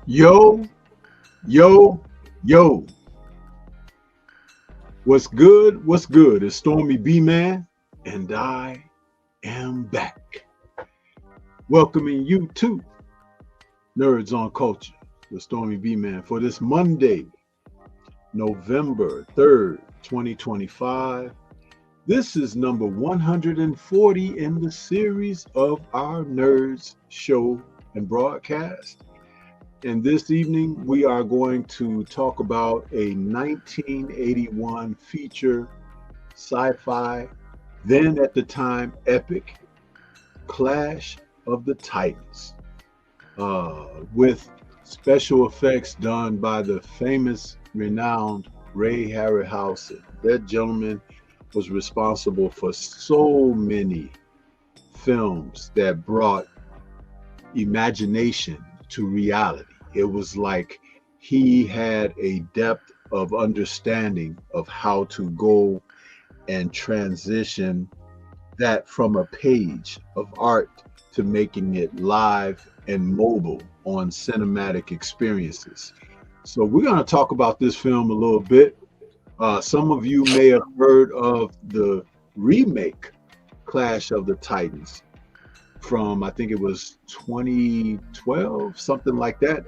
Yo, yo, yo. What's good? What's good? It's Stormy B-Man, and I am back. Welcoming you to Nerds on Culture, the Stormy B-Man, for this Monday, November 3rd, 2025. This is number 140 in the series of our Nerds show and broadcast. And this evening, we are going to talk about a 1981 feature sci-fi, then at the time epic, Clash of the Titans, with special effects done by the famous, renowned Ray Harryhausen. That gentleman was responsible for so many films that brought imagination to reality. It was like he had a depth of understanding of how to go and transition that from a page of art to making it live and mobile on cinematic experiences. So we're going to talk about this film a little bit. Some of you may have heard of the remake Clash of the Titans from, I think it was 2012, something like that.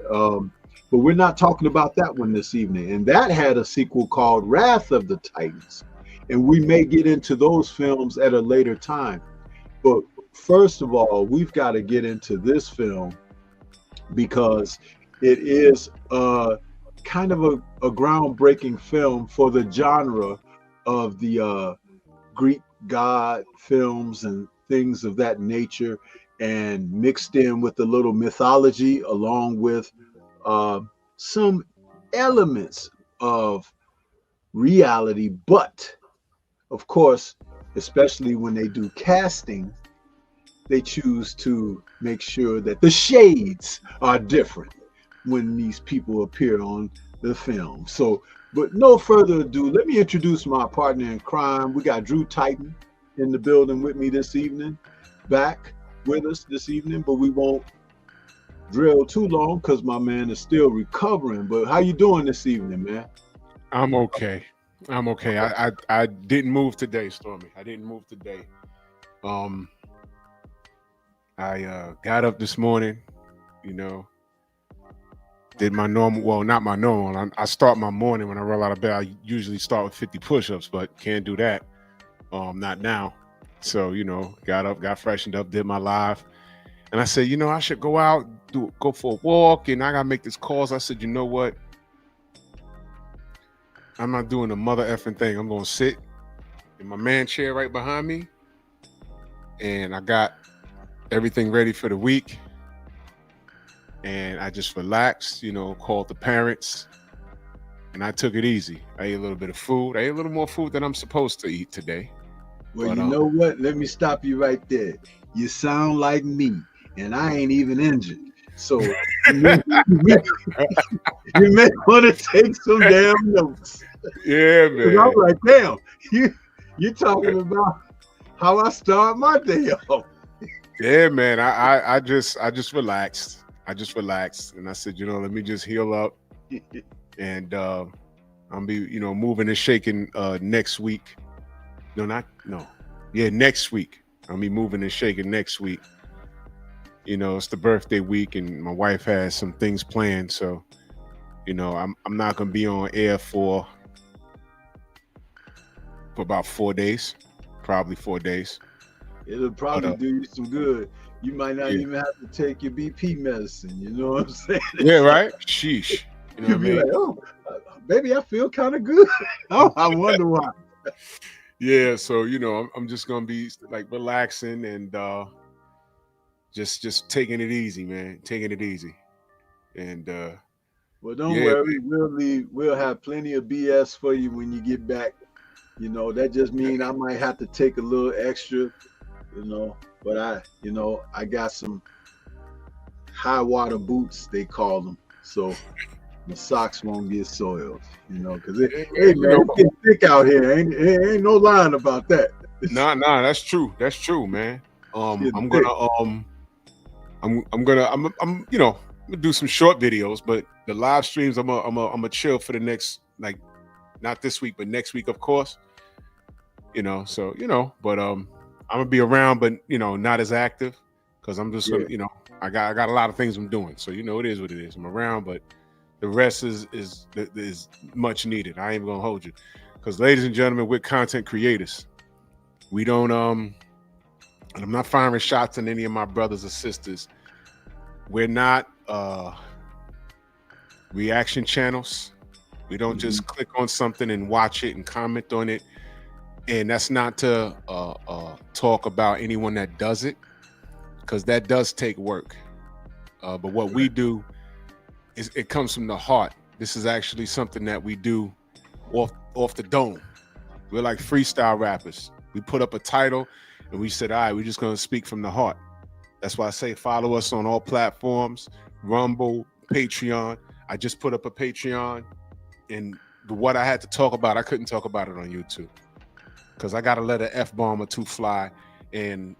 But we're not talking about that one this evening. And that had a sequel called Wrath of the Titans. And we may get into those films at a later time. But first of all, we've got to get into this film because it is kind of a groundbreaking film for the genre of the Greek god films and things of that nature, and mixed in with a little mythology along with some elements of reality. But of course, especially when they do casting, they choose to make sure that the shades are different when these people appear on the film. So, but no further ado, let me introduce my partner in crime. We got Drew Titan in the building with me this evening, back with us this evening, but we won't drill too long because my man is still recovering. But how you doing this evening, man? I'm okay. I'm okay. I didn't move today, Stormy. I didn't move today. I got up this morning, you know, did my normal, well, not my normal. I start my morning when I roll out of bed. I usually start with 50 push-ups, but can't do that. Not now. So, you know, got up, got freshened up, did my live. And I said, you know, I should go out, go for a walk, and I gotta make this calls. I said, you know what? I'm not doing a mother effing thing. I'm gonna sit in my man chair right behind me, and I got everything ready for the week. And I just relaxed, you know, called the parents, and I took it easy. I ate a little bit of food. I ate a little more food than I'm supposed to eat today. Well, but, you know what? Let me stop you right there. You sound like me, and I ain't even injured. So you may want to take some damn notes. Yeah, man. I'm like, damn, you talking about how I start my day off. Yeah, man. I just relaxed. I just relaxed, and I said, you know, let me just heal up, and I'll be, you know, moving and shaking next week. Next week. I'll be moving and shaking next week. You know, it's the birthday week, and my wife has some things planned, so you know, I'm not gonna be on air for about 4 days, probably 4 days. It'll probably do you some good. You might not even have to take your BP medicine. You know what I'm saying? Yeah, right. Sheesh. You know what I mean? Like, oh, baby, I feel kind of good. Oh, I wonder why. Yeah, so you know, I'm just gonna be like relaxing and just taking it easy, man. Taking it easy. And well, don't worry, we'll have plenty of BS for you when you get back. You know, that just means I might have to take a little extra, you know. But I got some high water boots, they call them, so the socks won't get soiled, you know, because hey man, it's getting thick out here. Ain't no lying about that. Nah, that's true. That's true, man. I'm you know, I'm gonna do some short videos, but the live streams I'm gonna chill for the next, like, not this week, but next week, of course. You know, so you know, but I'm gonna be around, but you know, not as active, because I'm just gonna, you know, I got a lot of things I'm doing, so you know, it is what it is. I'm around, but the rest is much needed. I ain't gonna hold you, because ladies and gentlemen, we're content creators. We don't and I'm not firing shots at any of my brothers or sisters. We're not reaction channels. We don't just click on something and watch it and comment on it. And that's not to talk about anyone that does it, because that does take work. But what we do is it comes from the heart. This is actually something that we do off the dome. We're like freestyle rappers. We put up a title and we said, all right, we're just going to speak from the heart. That's why I say follow us on all platforms, Rumble, Patreon. I just put up a Patreon, and what I had to talk about, I couldn't talk about it on YouTube, because I got to let an F-bomb or two fly, and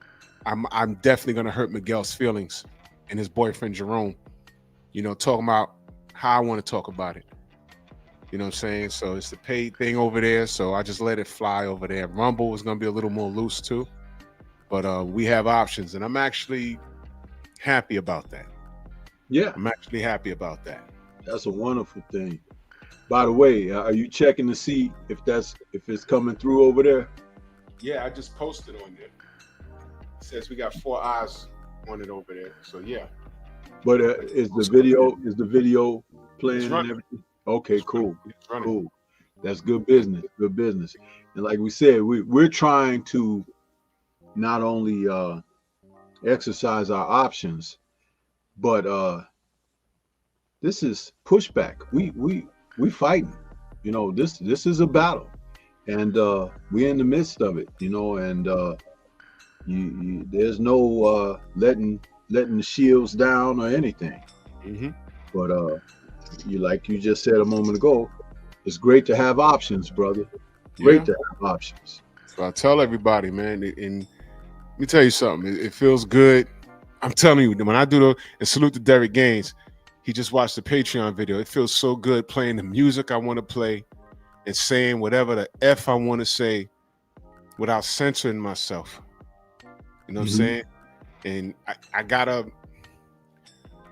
I'm definitely going to hurt Miguel's feelings and his boyfriend Jerome, you know, talking about how I want to talk about it. You know what I'm saying? So it's the paid thing over there, so I just let it fly over there. Rumble is going to be a little more loose too, but we have options, and I'm actually happy about that. Yeah, I'm actually happy about that. That's a wonderful thing. By the way, are you checking to see if it's coming through over there? Yeah, I just posted on there. It says we got 4 eyes on it over there. So yeah. But is the video playing and everything? Okay, cool. Cool. That's good business. Good business. And like we said, we're trying to not only exercise our options, but this is pushback. We fighting. You know, this is a battle, and we're in the midst of it. You know, and there's no letting the shields down or anything. But like you just said a moment ago, it's great to have options, brother. Great to have options. So I tell everybody, man, and let me tell you something. It feels good I'm telling you, when I do the and salute to Derek Gaines, he just watched the Patreon video. It feels so good playing the music I want to play and saying whatever the F I want to say without censoring myself. You know what I'm saying? And I gotta,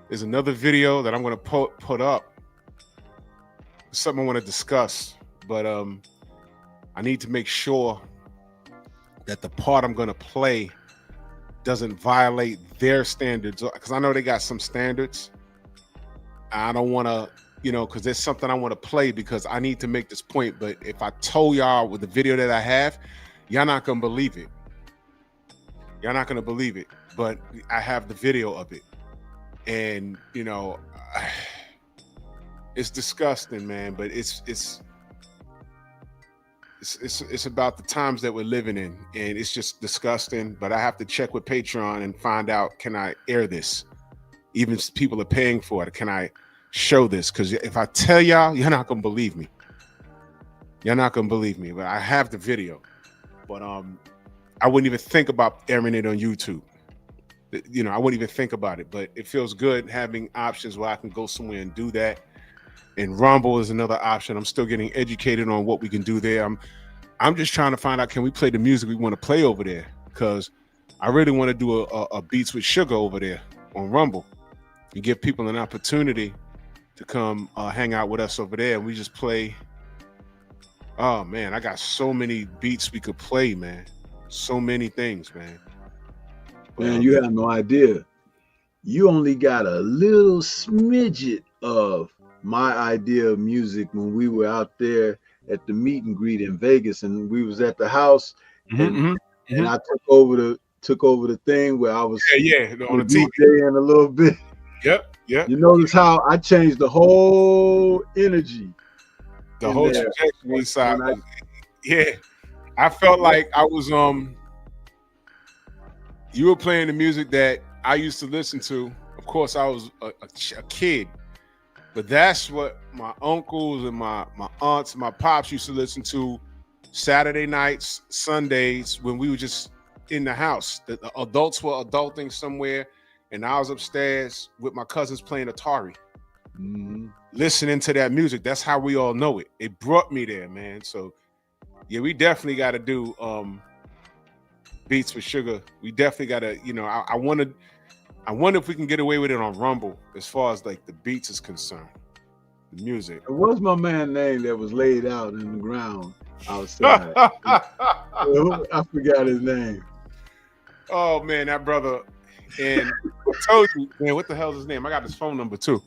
there's another video that I'm gonna put up. It's something I want to discuss, but I need to make sure that the part I'm gonna play doesn't violate their standards, because I know they got some standards. I don't want to, you know, because there's something I want to play because I need to make this point. But if I told y'all with the video that I have, y'all not gonna believe it. Y'all not gonna believe it. But I have the video of it, and you know, it's disgusting, man. But it's about the times that we're living in, and it's just disgusting. But I have to check with Patreon and find out, can I air this? Even if people are paying for it, can I show this? Because if I tell y'all, you're not gonna believe me. You're not gonna believe me. But I have the video. But I wouldn't even think about airing it on YouTube. You know, I wouldn't even think about it. But it feels good having options where I can go somewhere and do that. And Rumble is another option. I'm still getting educated on what we can do there. I'm just trying to find out, can we play the music we want to play over there? Because I really want to do a Beats with Sugar over there on Rumble. You give people an opportunity to come hang out with us over there, and we just play. Oh man, I got so many beats we could play, man. So many things, man. Man, you have no idea. You only got a little smidget of my idea of music when we were out there at the meet and greet in Vegas, and we was at the house, and I took over the thing where I was on the TV in a little bit. Yep. You notice how I changed the whole energy, the whole trajectory side. I felt like I was you were playing the music that I used to listen to. Of course, I was a kid, but that's what my uncles and my aunts and my pops used to listen to Saturday nights, Sundays, when we were just in the house. The adults were adulting somewhere, and I was upstairs with my cousins playing Atari, listening to that music. That's how we all know it. It brought me there, man. So yeah, we definitely got to do Beats with Sugar. We definitely got to, you know, I wonder if we can get away with it on Rumble as far as like the beats is concerned, the music. What's my man name that was laid out in the ground outside? I forgot his name. Oh man, that brother. And I told you, man, what the hell is his name? I got his phone number too.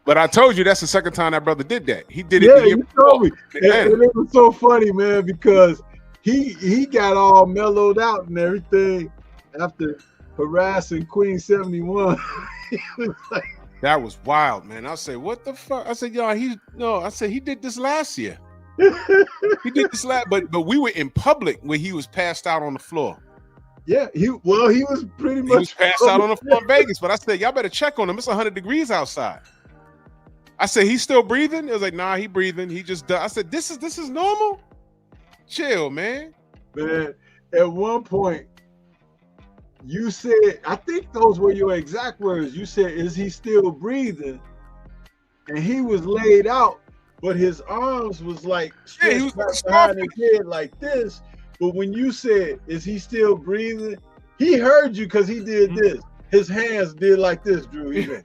But I told you that's the second time that brother did that. He did it. Yeah, you told me. And it was so funny, man, because he got all mellowed out and everything after harassing Queen 71. Like, that was wild, man. I said, what the fuck? I said, yo, he did this last year. He did this but we were in public where he was passed out on the floor. Yeah, he was pretty much. He was passed out on the floor in Vegas, but I said, y'all better check on him. It's 100 degrees outside. I said, he's still breathing? It was like, nah, he breathing. He just died. I said, this is normal? Chill, man. Man, at one point, you said, I think those were your exact words. You said, is he still breathing? And he was laid out, but his arms was like stretched behind his head like this. But when you said, is he still breathing? He heard you because he did this. His hands did like this, Drew. He went.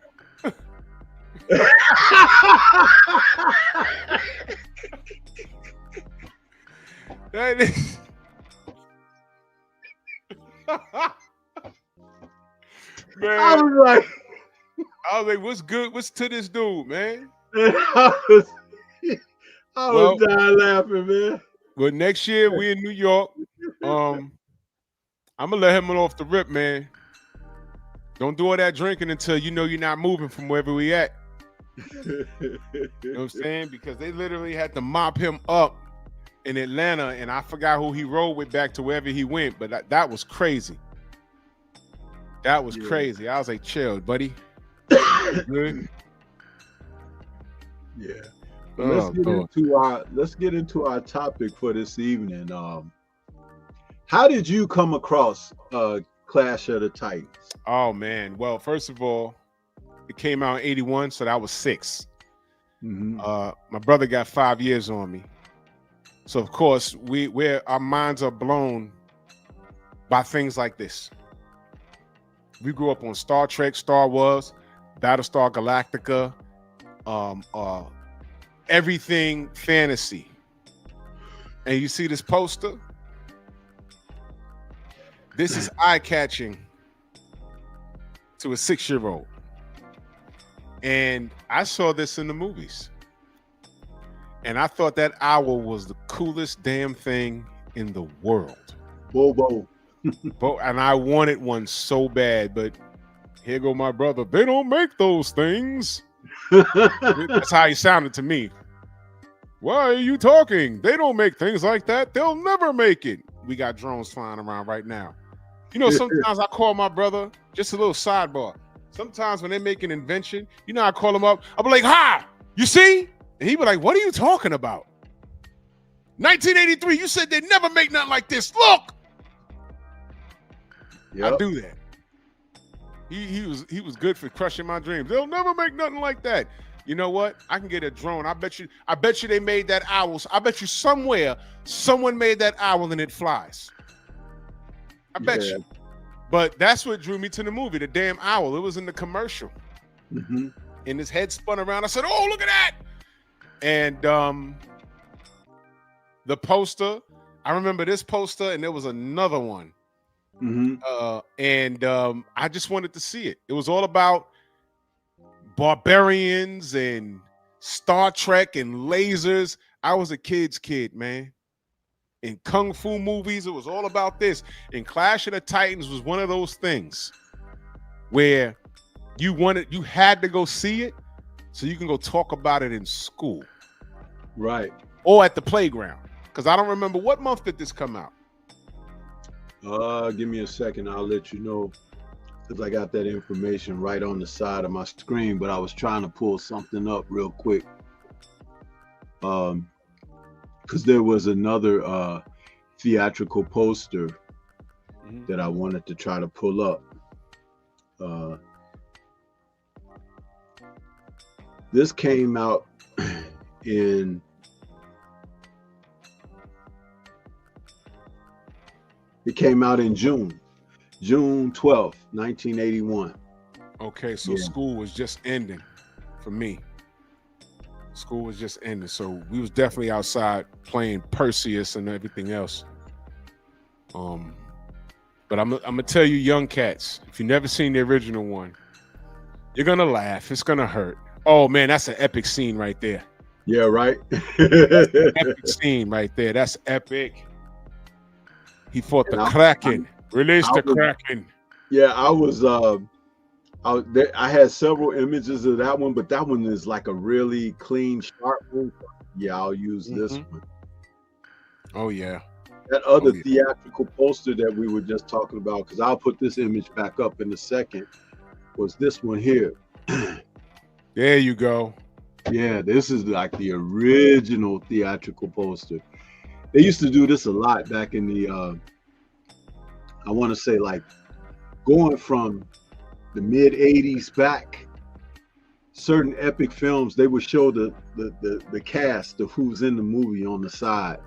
That is... Man, I was like, what's good? What's to this dude, man? I was dying laughing, man. Well, next year we in New York. I'm gonna let him off the rip, man. Don't do all that drinking until you know you're not moving from wherever we at. You know what I'm saying? Because they literally had to mop him up in Atlanta, and I forgot who he rode with back to wherever he went, but that was crazy. That was crazy. I was like, chill, buddy. Good. Yeah. Let's get into our topic for this evening. How did you come across Clash of the Titans? Oh man. Well, first of all, it came out in 81, so that was 6. My brother got 5 years on me. So of course, our minds are blown by things like this. We grew up on Star Trek, Star Wars, Battlestar Galactica, everything fantasy. And you see this poster? This is eye-catching to a 6-year-old. And I saw this in the movies. And I thought that owl was the coolest damn thing in the world. Bobo. And I wanted one so bad, but here go my brother. They don't make those things. That's how he sounded to me. Why are you talking? They don't make things like that. They'll never make it. We got drones flying around right now. You know, sometimes I call my brother, just a little sidebar. Sometimes when they make an invention, you know, I call him up. I'll be like, "Hi, you see?" And he'd be like, "What are you talking about? 1983, you said they'd never make nothing like this. Look." Yep. I do that. He was good for crushing my dreams. They'll never make nothing like that. You know what? I can get a drone. I bet you they made that owl. I bet you somewhere someone made that owl and it flies. I bet you. But that's what drew me to the movie, the damn owl. It was in the commercial. And his head spun around. I said, "Oh, look at that." And the poster, I remember this poster, and there was another one. I just wanted to see it. It was all about barbarians and Star Trek and lasers. I was a kid's kid, man. In kung fu movies, it was all about this. And Clash of the Titans was one of those things where you had to go see it so you can go talk about it in school. Right. Or at the playground. Because I don't remember, what month did this come out? Give me a second. I'll let you know, because I got that information right on the side of my screen, but I was trying to pull something up real quick. Because there was another theatrical poster that I wanted to try to pull up. This came out in June 12th, 1981. Okay, so school was just ending for me. School was just ending, so we was definitely outside playing Perseus and everything else. But I'm gonna tell you, young cats, if you've never seen the original one, you're gonna laugh. It's gonna hurt. Oh man, that's an epic scene right there. Yeah, right. Epic scene right there. That's epic. He fought the Kraken. Release the Kraken. Yeah, I had several images of that one, but that one is like a really clean, sharp one. Yeah, I'll use this one. Oh yeah. That other theatrical poster that we were just talking about, because I'll put this image back up in a second, was this one here. There you go. Yeah, this is like the original theatrical poster. They used to do this a lot back in the I want to say, like, going from the mid 80s back, certain epic films, they would show the cast of who's in the movie on the side.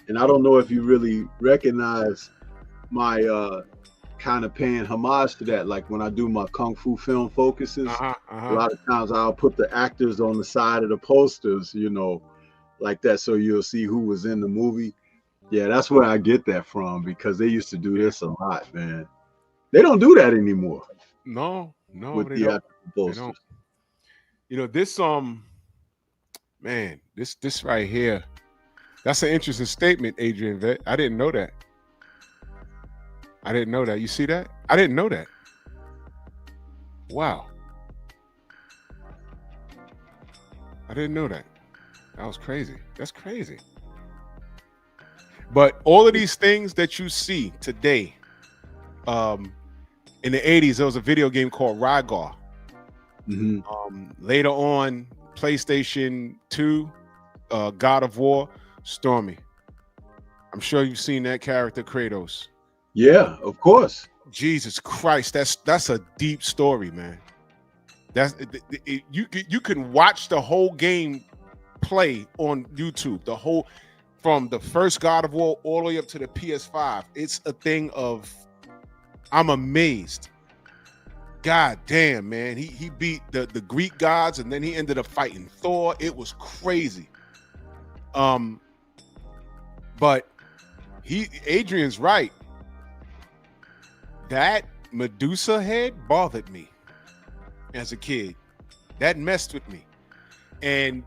And I don't know if you really recognize my kind of paying homage to that. Like when I do my Kung Fu film focuses, a lot of times I'll put the actors on the side of the posters, you know, like that, so you'll see who was in the movie. Yeah, that's where I get that from, because they used to do this a lot, man. They don't do that anymore. No, with they don't. You know, this man, this right here, that's an interesting statement, Adrian Vet. I didn't know that. You see that? I didn't know that. Wow. I didn't know that. That was crazy. That's crazy. But all of these things that you see today, in the 80s, there was a video game called Rygar. Later on, PlayStation 2, God of War, Stormy. I'm sure you've seen that character, Kratos. Yeah, of course. Jesus Christ, that's a deep story, man. You can watch the whole game play on YouTube. From the first God of War all the way up to the PS5. It's a thing of, I'm amazed. God damn, man. He beat the Greek gods, and then he ended up fighting Thor. It was crazy. But Adrian's right. That Medusa head bothered me as a kid. That messed with me. And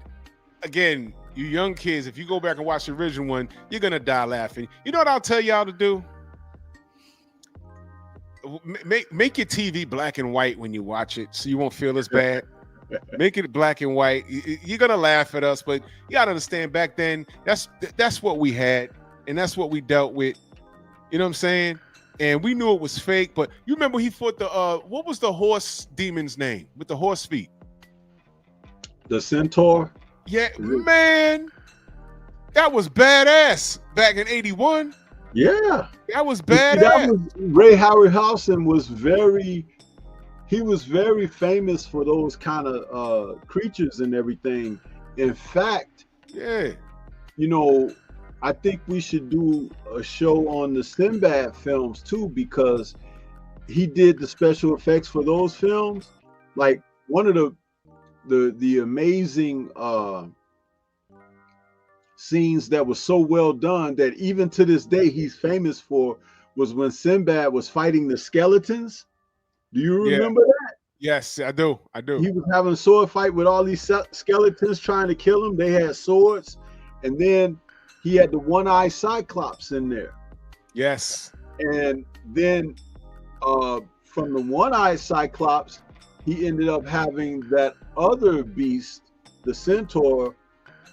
again, you young kids, if you go back and watch the original one, you're gonna die laughing. You know what I'll tell y'all to do? Make your TV black and white when you watch it, so you won't feel as bad. Make it black and white. You're gonna laugh at us, but you gotta understand, back then, that's what we had, and that's what we dealt with. You know what I'm saying? And we knew it was fake. But you remember he fought the what was the horse demon's name with the horse feet? The Centaur. Yeah, man, that was badass back in '81. Yeah, that was badass. That was, Ray Harryhausen was very famous for those kind of creatures and everything. In fact, yeah, you know, I think we should do a show on the Sinbad films too, because he did the special effects for those films. Like one of the amazing scenes that was so well done that even to this day he's famous for was when Sinbad was fighting the skeletons. Do you remember that? Yes, I do. He was having a sword fight with all these skeletons trying to kill him. They had swords, and then he had the one-eyed Cyclops in there. Yes. And then from the one-eyed Cyclops, he ended up having that other beast, the Centaur,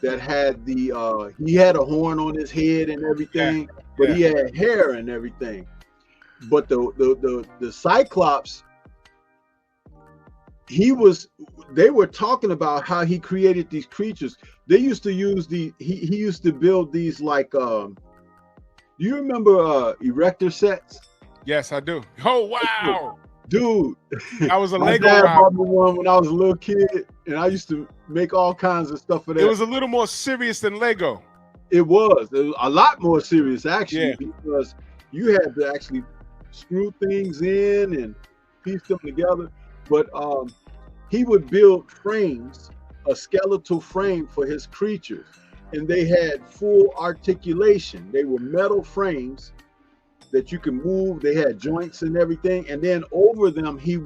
that had he had a horn on his head and everything, but he had hair and everything. But the Cyclops, they were talking about how he created these creatures. They used to use he used to build these like do you remember erector sets? Yes, I do. Oh wow. Dude, I was a my Lego dad robber. bought me one when I was a little kid, and I used to make all kinds of stuff for that. It was a little more serious than Lego. It was a lot more serious, actually, because you had to actually screw things in and piece them together. But he would build frames, a skeletal frame for his creatures, and they had full articulation. They were metal frames that you can move. They had joints and everything, and then over them it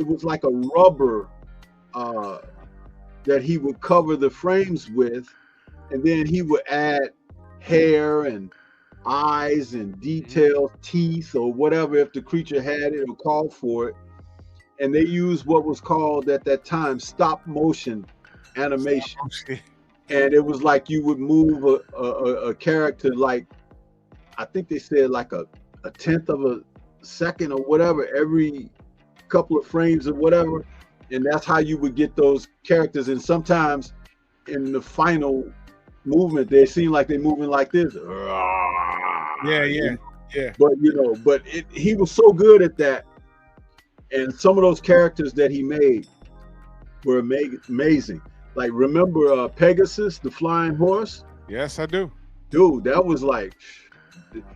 was like a rubber that he would cover the frames with, and then he would add hair and eyes and details, teeth or whatever, if the creature had it or called for it. And they used what was called at that time stop motion animation. And it was like you would move a character, like I think they said like a tenth of a second or whatever, every couple of frames or whatever. And that's how you would get those characters. And sometimes in the final movement, they seem like they're moving like this. Yeah. But he was so good at that. And some of those characters that he made were amazing. Like, remember Pegasus, the flying horse? Yes, I do. Dude, that was like,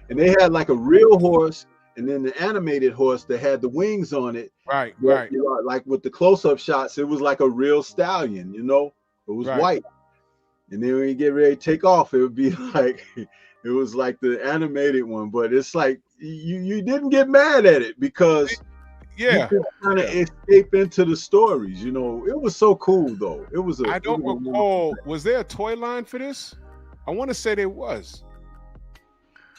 and they had like a real horse and then the animated horse that had the wings on it. Right. You know, like with the close-up shots, it was like a real stallion, you know? It was white. And then when you get ready to take off, it would be like, it was like the animated one. But it's like, you didn't get mad at it because you could kind of escape into the stories, you know? It was so cool, though. It was I don't recall, was there a toy line for this? I want to say there was.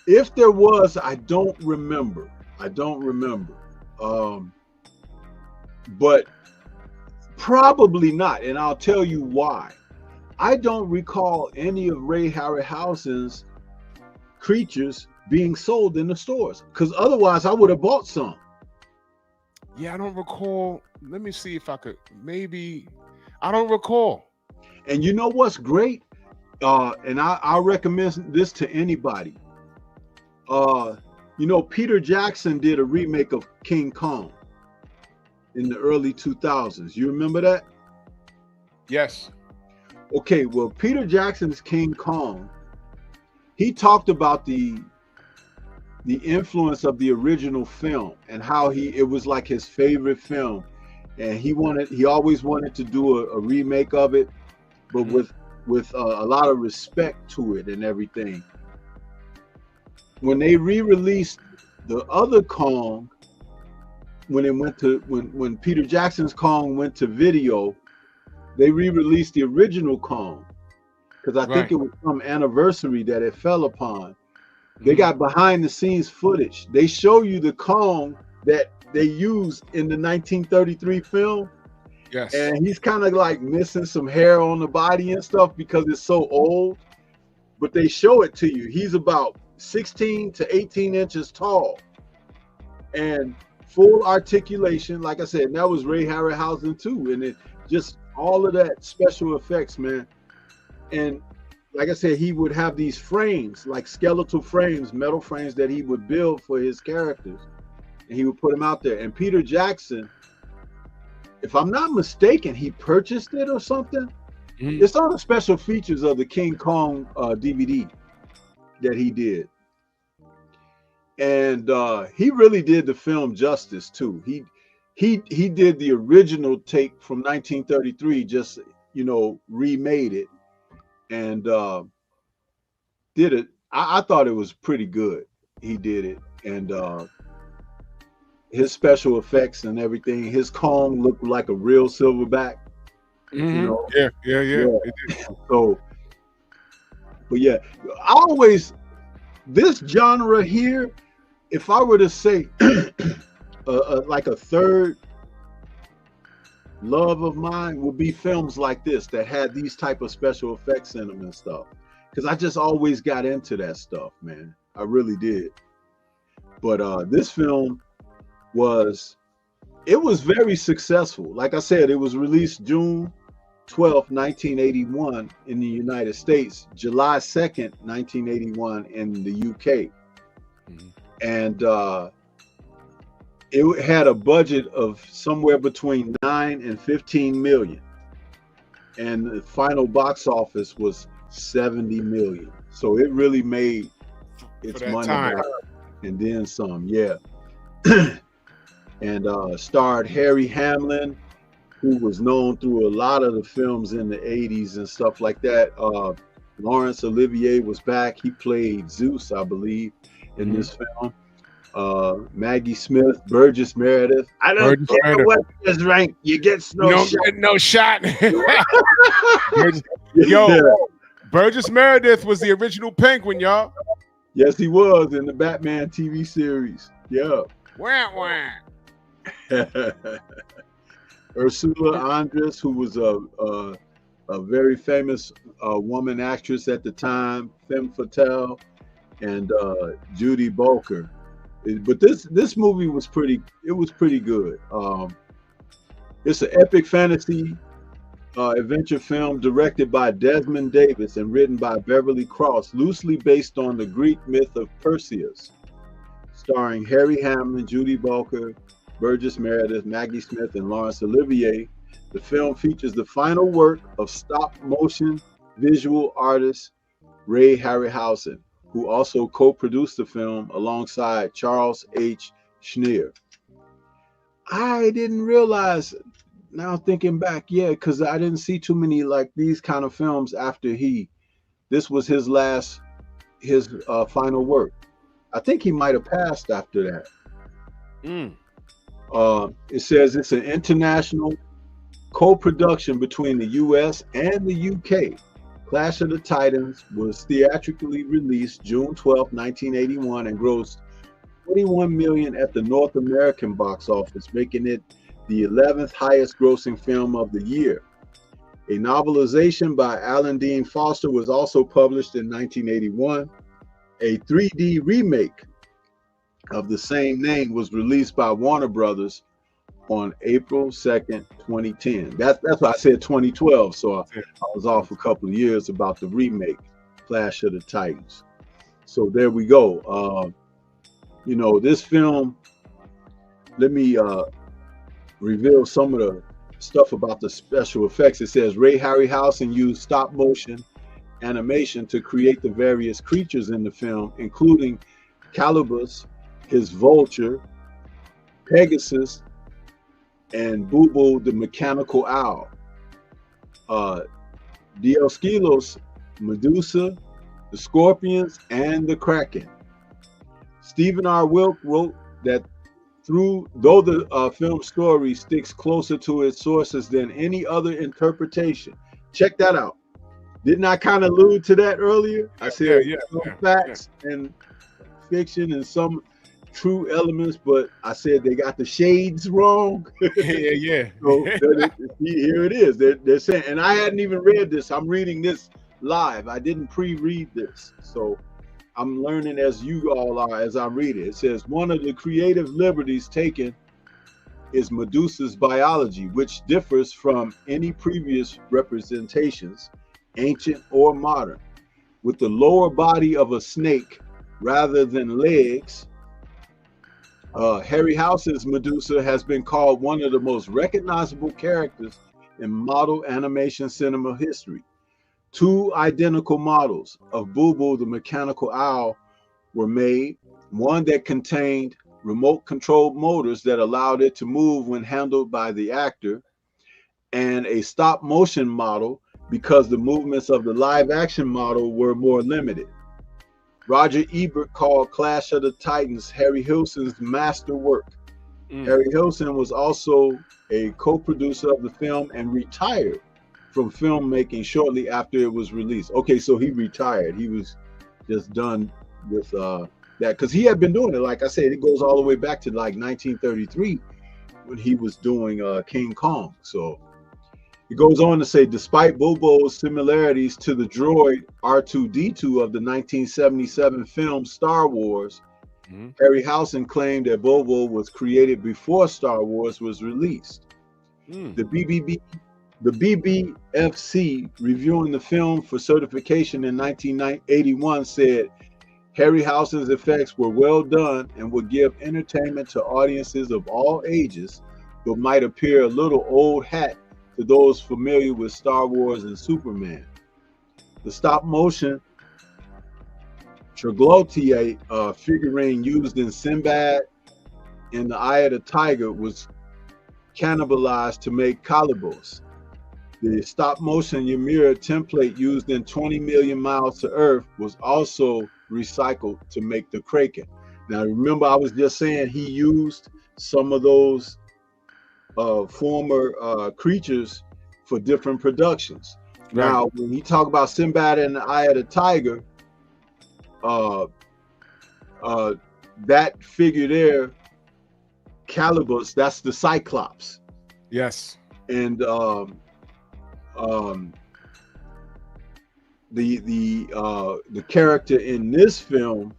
If there was, I don't remember. But probably not, and I'll tell you why. I don't recall any of Ray Harryhausen's creatures being sold in the stores, because otherwise I would have bought some. Yeah, I don't recall. Let me see if I could. Maybe I don't recall. And you know what's great? And I recommend this to anybody. You know, Peter Jackson did a remake of King Kong in the early 2000s. You remember that? Yes. Okay, well, Peter Jackson's King Kong, he talked about the influence of the original film and how it was like his favorite film, and he always wanted to do a remake of it, but with a lot of respect to it and everything. When they re-released the other Kong, when Peter Jackson's Kong went to video, they re-released the original Kong because I think it was some anniversary that it fell upon. They got behind the scenes footage. They show you the Kong that they used in the 1933 film. Yes. And he's kind of like missing some hair on the body and stuff because it's so old. But they show it to you. He's about 16 to 18 inches tall. And full articulation. Like I said, and that was Ray Harryhausen too. And it just all of that special effects, man. And like I said, he would have these frames, like skeletal frames, metal frames that he would build for his characters. And he would put them out there. And Peter Jackson, if I'm not mistaken, he purchased it or something. It's on the special features of the King Kong DVD that he did. And he really did the film justice too. He did the original take from 1933, just, you know, remade it and did it. I thought it was pretty good. He did it. And his special effects and everything, his Kong looked like a real silverback. You know? Yeah. So, but yeah, this genre here, if I were to say like a third love of mine, would be films like this that had these type of special effects in them and stuff. Because I just always got into that stuff, man. I really did. But this film was very successful. Like I said, it was released June 12th, 1981 in the United States, July 2nd, 1981 in the UK. And it had a budget of somewhere between 9 and 15 million. And the final box office was 70 million. So it really made its money back and then some, yeah. And starred Harry Hamlin, who was known through a lot of the films in the 80s and stuff like that. Laurence Olivier was back. He played Zeus, I believe, in this film. Maggie Smith, Burgess Meredith. I don't care what his rank, you get no shot. Get no shot. Burgess Meredith was the original Penguin, y'all. Yes, he was in the Batman TV series. Yeah. Wah. Ursula Andress, who was a very famous woman actress at the time, femme fatale, and Judy Bolker. But this movie was pretty good. It's an epic fantasy adventure film directed by Desmond Davis and written by Beverly Cross, loosely based on the Greek myth of Perseus, starring Harry Hamlin, Judy Bolker, Burgess Meredith, Maggie Smith, and Laurence Olivier. The film features the final work of stop-motion visual artist Ray Harryhausen, who also co-produced the film alongside Charles H. Schneer. I didn't realize, now thinking back, because I didn't see too many like these kind of films after this was his final work. I think he might have passed after that. It says it's an international co-production between the US and the UK. Clash of the Titans was theatrically released June 12, 1981 and grossed $21 million at the North American box office, making it the 11th highest grossing film of the year. A novelization by Alan Dean Foster was also published in 1981. A 3D remake of the same name was released by Warner Brothers on April 2nd, 2010. That's why I said 2012. So I was off a couple of years about the remake, Clash of the Titans. So there we go. You know, this film, let me reveal some of the stuff about the special effects. It says Ray Harryhausen used stop motion animation to create the various creatures in the film, including Calibus, his vulture, Pegasus, and Boo the mechanical owl. Dioscelos, Medusa, the scorpions, and the kraken. Stephen R. Wilk wrote that though the film story sticks closer to its sources than any other interpretation. Check that out. Didn't I kind of allude to that earlier? I said facts and fiction and some true elements, but I said they got the shades wrong. So here it is. They're saying, and I hadn't even read this. I'm reading this live. I didn't pre-read this, so I'm learning as you all are as I read it. It says one of the creative liberties taken is Medusa's biology, which differs from any previous representations, ancient or modern. With the lower body of a snake rather than legs, Harryhausen's Medusa has been called one of the most recognizable characters in model animation cinema history. Two identical models of Boo the mechanical owl were made, one that contained remote controlled motors that allowed it to move when handled by the actor, and a stop motion model because the movements of the live action model were more limited. Roger Ebert called Clash of the Titans Harryhausen's masterwork. Harryhausen was also a co-producer of the film and retired from filmmaking shortly after it was released. Okay, so he retired. He was just done with that because he had been doing it. Like I said, it goes all the way back to like 1933 when he was doing King Kong. So it goes on to say, despite Bobo's similarities to the droid R2-D2 of the 1977 film Star Wars, Harryhausen claimed that Bobo was created before Star Wars was released. The BBFC, reviewing the film for certification in 1981, said Harryhausen's effects were well done and would give entertainment to audiences of all ages, but might appear a little old hat to those familiar with Star Wars and Superman. The stop motion Troglodyte figurine used in Sinbad and the Eye of the Tiger was cannibalized to make Calibos. The stop motion Ymir template used in 20 Million Miles to Earth was also recycled to make the Kraken. Now remember, I was just saying he used some of those former creatures for different productions. Right. Now, when he talk about Sinbad and the Eye of the Tiger, that figure there, Calibus, that's the Cyclops. Yes. And the character in this film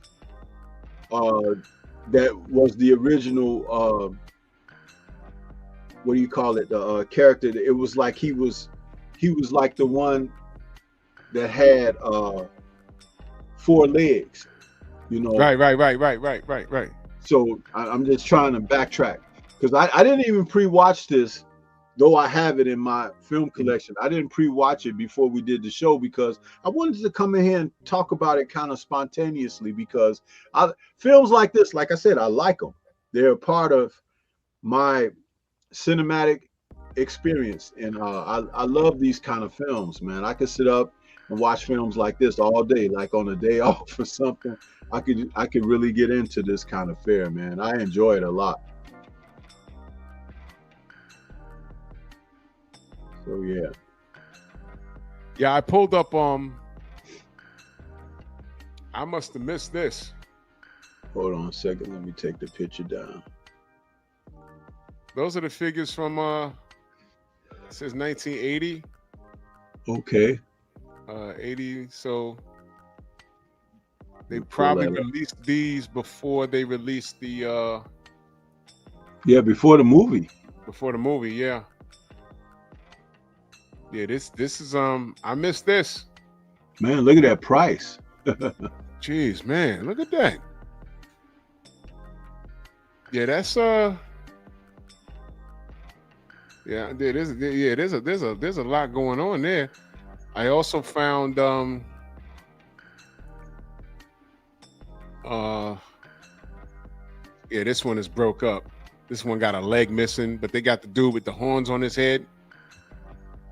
that was the original what do you call it, the character, it was like he was like the one that had 4 legs, you know. Right. So I'm just trying to backtrack because I didn't even pre-watch this, though I have it in my film collection. I didn't pre-watch it before we did the show because I wanted to come in here and talk about it kind of spontaneously, because films like this, like I said, I like them. They're a part of my cinematic experience, and I love these kind of films, man. I could sit up and watch films like this all day, like on a day off or something. I could really get into this kind of fare, man. I enjoy it a lot. So yeah, I pulled up I must have missed this. Hold on a second, let me take the picture down. Those are the figures from it says 1980. Okay. 80, so they probably released these before they released the yeah, before the movie. Yeah, this is I missed this. Man, look at that price. Jeez, man, look at that. Yeah, that's yeah, there's a lot going on there. I also found yeah, this one is broke up. This one got a leg missing, but they got the dude with the horns on his head.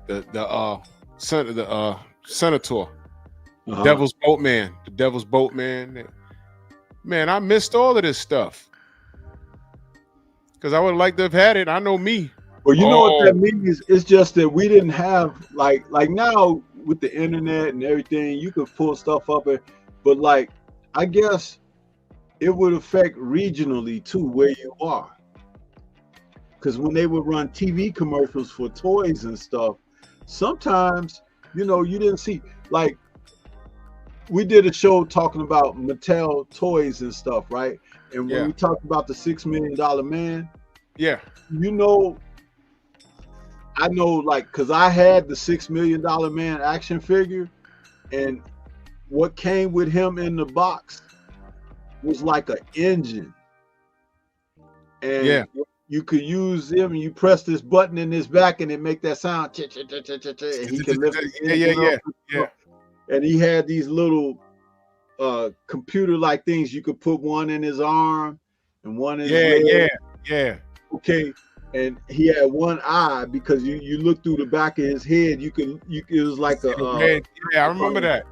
The senator. Devil's Boatman. The Devil's Boatman. Man, I missed all of this stuff. Because I would like to have had it. I know me. Well, you know what that means? It's just that we didn't have like now with the internet and everything, you could pull stuff up, but like I guess it would affect regionally too where you are. Because when they would run TV commercials for toys and stuff, sometimes you didn't see, like we did a show talking about Mattel toys and stuff, right? And when we talked about the $6 million man, I know, like, because I had the $6 million man action figure, and what came with him in the box was like an engine. And you could use him, and you press this button in his back, and it make that sound. And he can lift his engine up. And he had these little computer-like things. You could put one in his arm and one in his leg. Okay. And he had one eye because you look through the back of his head. It was like a I remember that.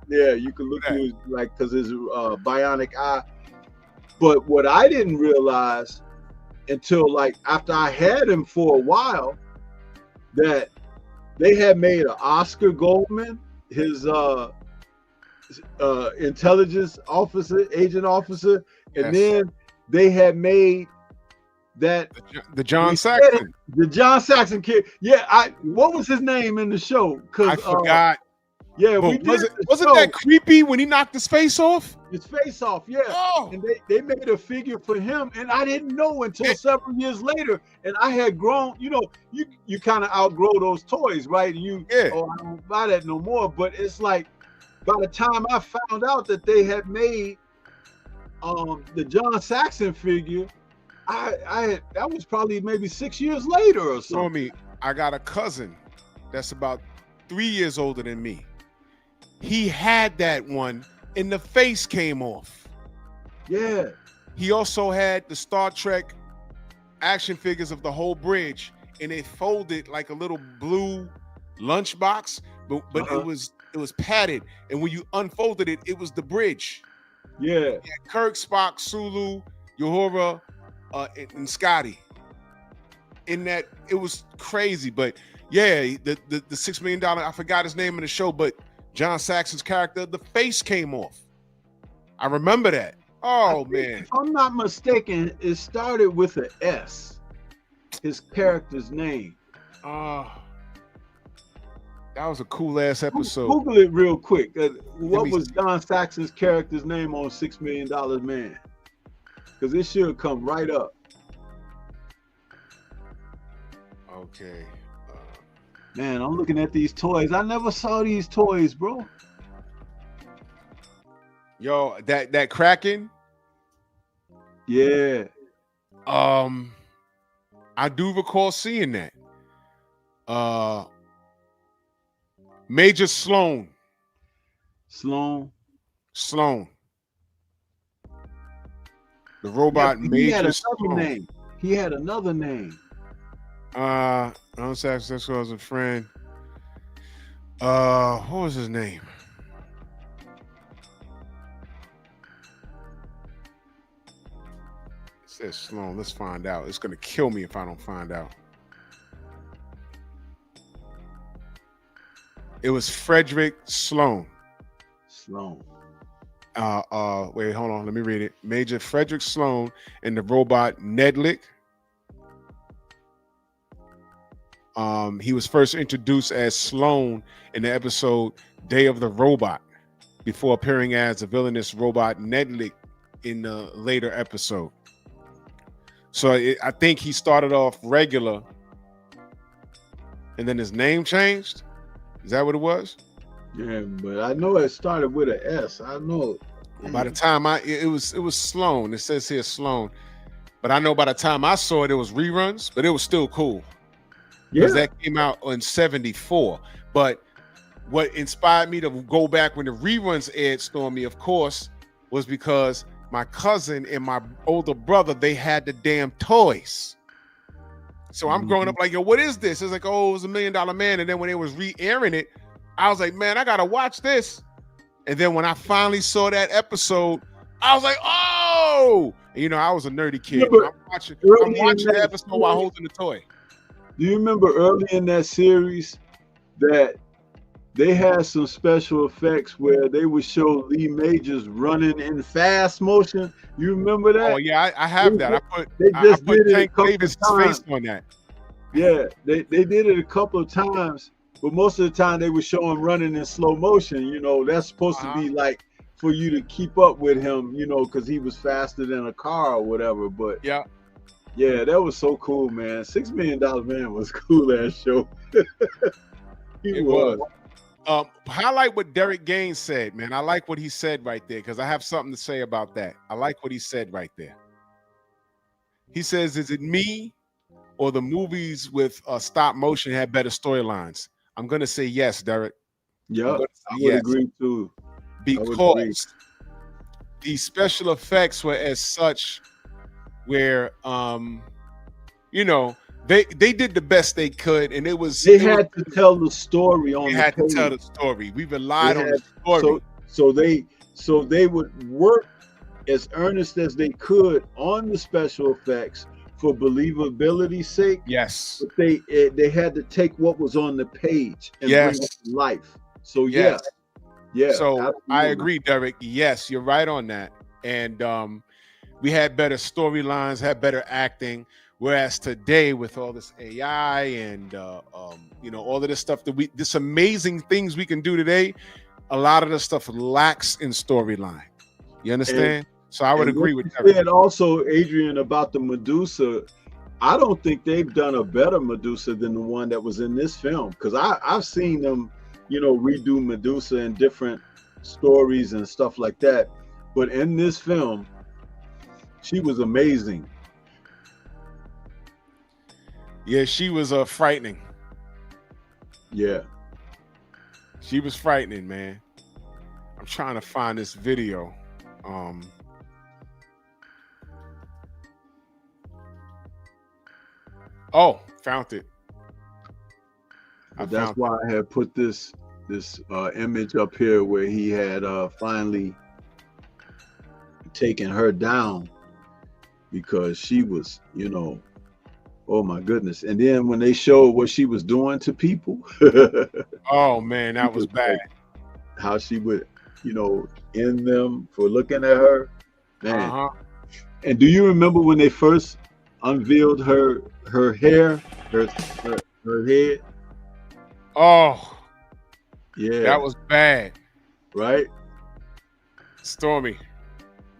Yeah, you could look through like because his bionic eye. But what I didn't realize until like after I had him for a while, that they had made an Oscar Goldman, his intelligence officer, agent officer, and then they had made that the John Saxon, kid. Yeah, what was his name in the show? Because I forgot. Yeah, wasn't that creepy when he knocked his face off? His face off, yeah. Oh. And they made a figure for him, and I didn't know until several years later. And I had grown, you kind of outgrow those toys, right? And I don't buy that no more. But it's like by the time I found out that they had made the John Saxon figure, that was probably maybe 6 years later or something. I got a cousin that's about 3 years older than me. He had that one and the face came off. Yeah. He also had the Star Trek action figures of the whole bridge, and it folded like a little blue lunchbox, but it was padded, and when you unfolded it, it was the bridge. Yeah. Kirk, Spock, Sulu, Uhura, and Scotty. In that, it was crazy, but the $6 million, I forgot his name in the show, but John Saxon's character, the face came off. I remember that. Oh man! If I'm not mistaken, it started with an S. His character's name. That was a cool ass episode. Google it real quick. What was John Saxon's character's name on $6 Million Man? Because it should come right up. Okay. Man, I'm looking at these toys. I never saw these toys, bro. Yo, that Kraken. Yeah. I do recall seeing that. Major Sloan. Sloan. The robot Major Sloan. He had another name. John Saxon was a friend. What was his name? It says Sloan. Let's find out. It's gonna kill me if I don't find out. It was Frederick Sloan. Wait, hold on. Let me read it. Major Frederick Sloan and the robot Nedlick. He was first introduced as Sloan in the episode Day of the Robot, before appearing as a villainous robot Nedlick in the later episode. So I think he started off regular, and then his name changed. Is that what it was? Yeah, but I know it started with an S. I know. By the time it was Sloan. It says here Sloan. But I know by the time I saw it, it was reruns, but it was still cool. Yeah. Because that came out in 74. But what inspired me to go back when the reruns aired, Stormy, of course, was because my cousin and my older brother, they had the damn toys. So I'm growing up like, yo, what is this? It's like, oh, it was $1 Million Man. And then when they was re-airing it, I was like, man, I gotta watch this. And then when I finally saw that episode, I was like, oh, and, you know, I was a nerdy kid. I'm watching the episode while holding the toy. Do you remember early in that series that they had some special effects where they would show Lee Majors running in fast motion? You remember that? Oh yeah, I have that. I put Tank Davis' face on that. Yeah, they did it a couple of times, but most of the time they would show him running in slow motion. You know, that's supposed to be like for you to keep up with him, you know, because he was faster than a car or whatever. But yeah, that was so cool, man. $6 Million Man was a cool ass show. It was. Highlight what Derek Gaines said, man. I like what he said right there because I have something to say about that. I like what he said right there. He says, is it me or the movies with stop motion had better storylines? I'm going to say yes, Derek. Yeah, I would agree too. Because the special effects were as such where, you know, they did the best they could, and it was they had to tell the story on. They had to tell the story. We relied on the story. So they would work as earnest as they could on the special effects for believability's sake. Yes, but they had to take what was on the page and bring it to life. So yeah. So absolutely. I agree, Derek. Yes, you're right on that. And we had better storylines, had better acting. Whereas today, with all this AI and you know, all of this stuff this amazing things we can do today, a lot of the stuff lacks in storyline. You understand? So I would agree with that. And also, Adrian, about the Medusa, I don't think they've done a better Medusa than the one that was in this film, because I've seen them, you know, redo Medusa in different stories and stuff like that. But in this film, she was amazing. Yeah, she was frightening. Yeah. She was frightening, man. I'm trying to find this video. Oh, found it. That's why I had put this image up here where he had finally taken her down, because she was, you know, oh my goodness. And then when they showed what she was doing to people, oh man, that was bad. How she would, you know, end them for looking at her, man. And do you remember when they first unveiled her hair, her head? Oh yeah, that was bad, right? Stormy,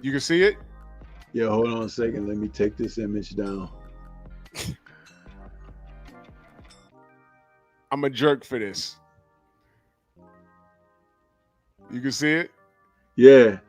you can see it? Yeah, hold on a second, let me take this image down. I'm a jerk for this. You can see it? Yeah.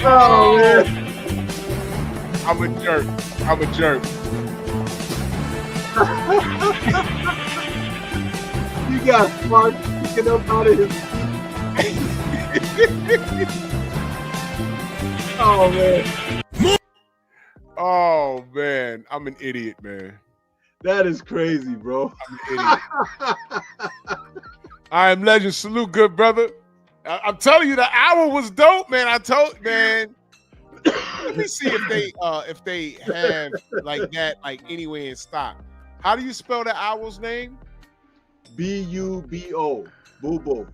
Oh man, I'm a jerk. I'm a jerk. You got sparks sticking up out of his Oh man. Oh man, I'm an idiot, man. That is crazy, bro. I'm an idiot. I am legend. Salute, good brother. I'm telling you, the hour was dope, man. Man. Let me see if they have like that, like anywhere in stock. How do you spell the owl's name? B-U-B-O. Bubo.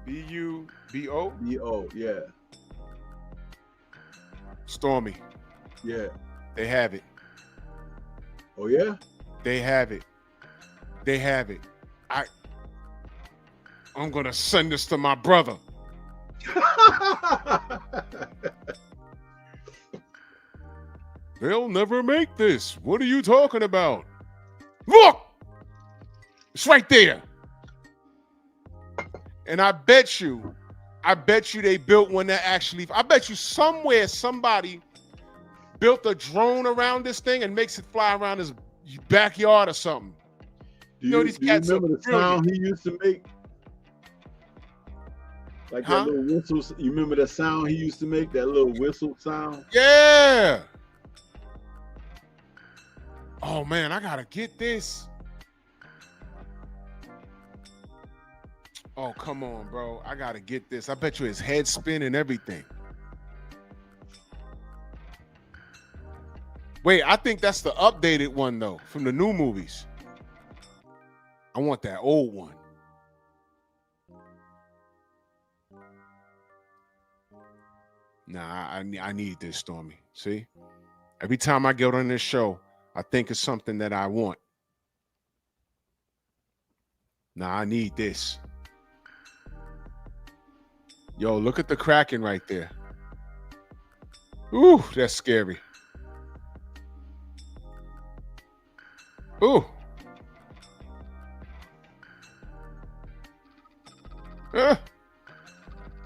B-U-B-O? B-O, yeah. Stormy. Yeah. They have it. Oh yeah? They have it. They have it. I'm gonna send this to my brother. They'll never make this. What are you talking about? Look! It's right there. And I bet you they built one that actually, I bet you somewhere somebody built a drone around this thing and makes it fly around his backyard or something. Do you remember the sound he used to make? Like that little whistle. You remember the sound he used to make? That little whistle sound? Yeah. Oh man, I gotta get this. Oh, come on, bro. I gotta get this. I bet you his head spin and everything. Wait, I think that's the updated one though, from the new movies. I want that old one. Nah, I need this, Stormy. See? Every time I get on this show, I think it's something that I want. Nah, I need this. Yo, look at the Kraken right there. Ooh, that's scary. Ooh.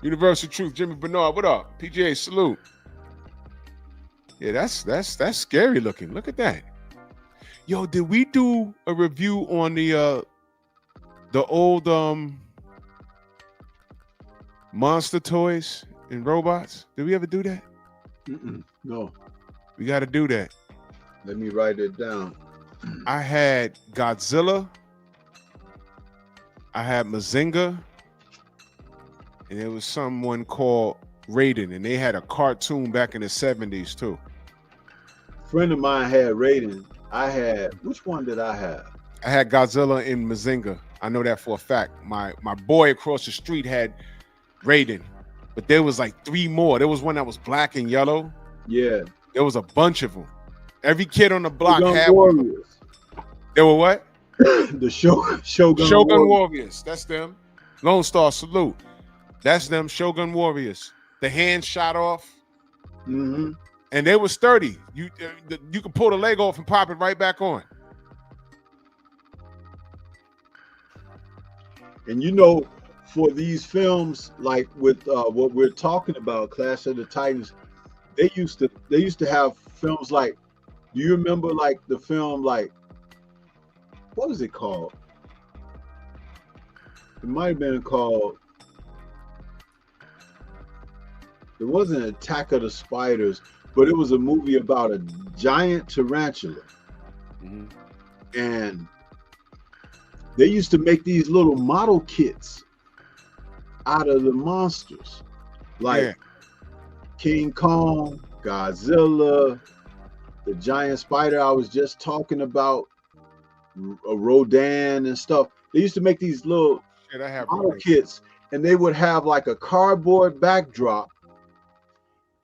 Universal Truth, Jimmy Bernard, what up? PGA, salute. Yeah, that's scary looking. Look at that. Yo, did we do a review on the old monster toys and robots? Did we ever do that? No. We got to do that. Let me write it down. I had Godzilla. I had Mazinga. And there was someone called Raiden, and they had a cartoon back in the 70s too. A friend of mine had Raiden. Which one did I have? I had Godzilla and Mazinga. I know that for a fact. My boy across the street had Raiden, but there was like 3 more. There was one that was black and yellow. Yeah. There was a bunch of them. Every kid on the block had Warriors. One. There were what? The Shogun Warriors. That's them. Lone Star, salute. That's them, Shogun Warriors. The hand shot off. Mm-hmm. And they were sturdy. You could pull the leg off and pop it right back on. And you know, for these films, like with what we're talking about, Clash of the Titans, they used to have films like, do you remember like the film, like, what was it called? It might have been called, it wasn't Attack of the Spiders, but it was a movie about a giant tarantula. Mm-hmm. And they used to make these little model kits out of the monsters, like King Kong, Godzilla, the giant spider I was just talking about, Rodan and stuff. They used to make these little model kits, and they would have like a cardboard backdrop,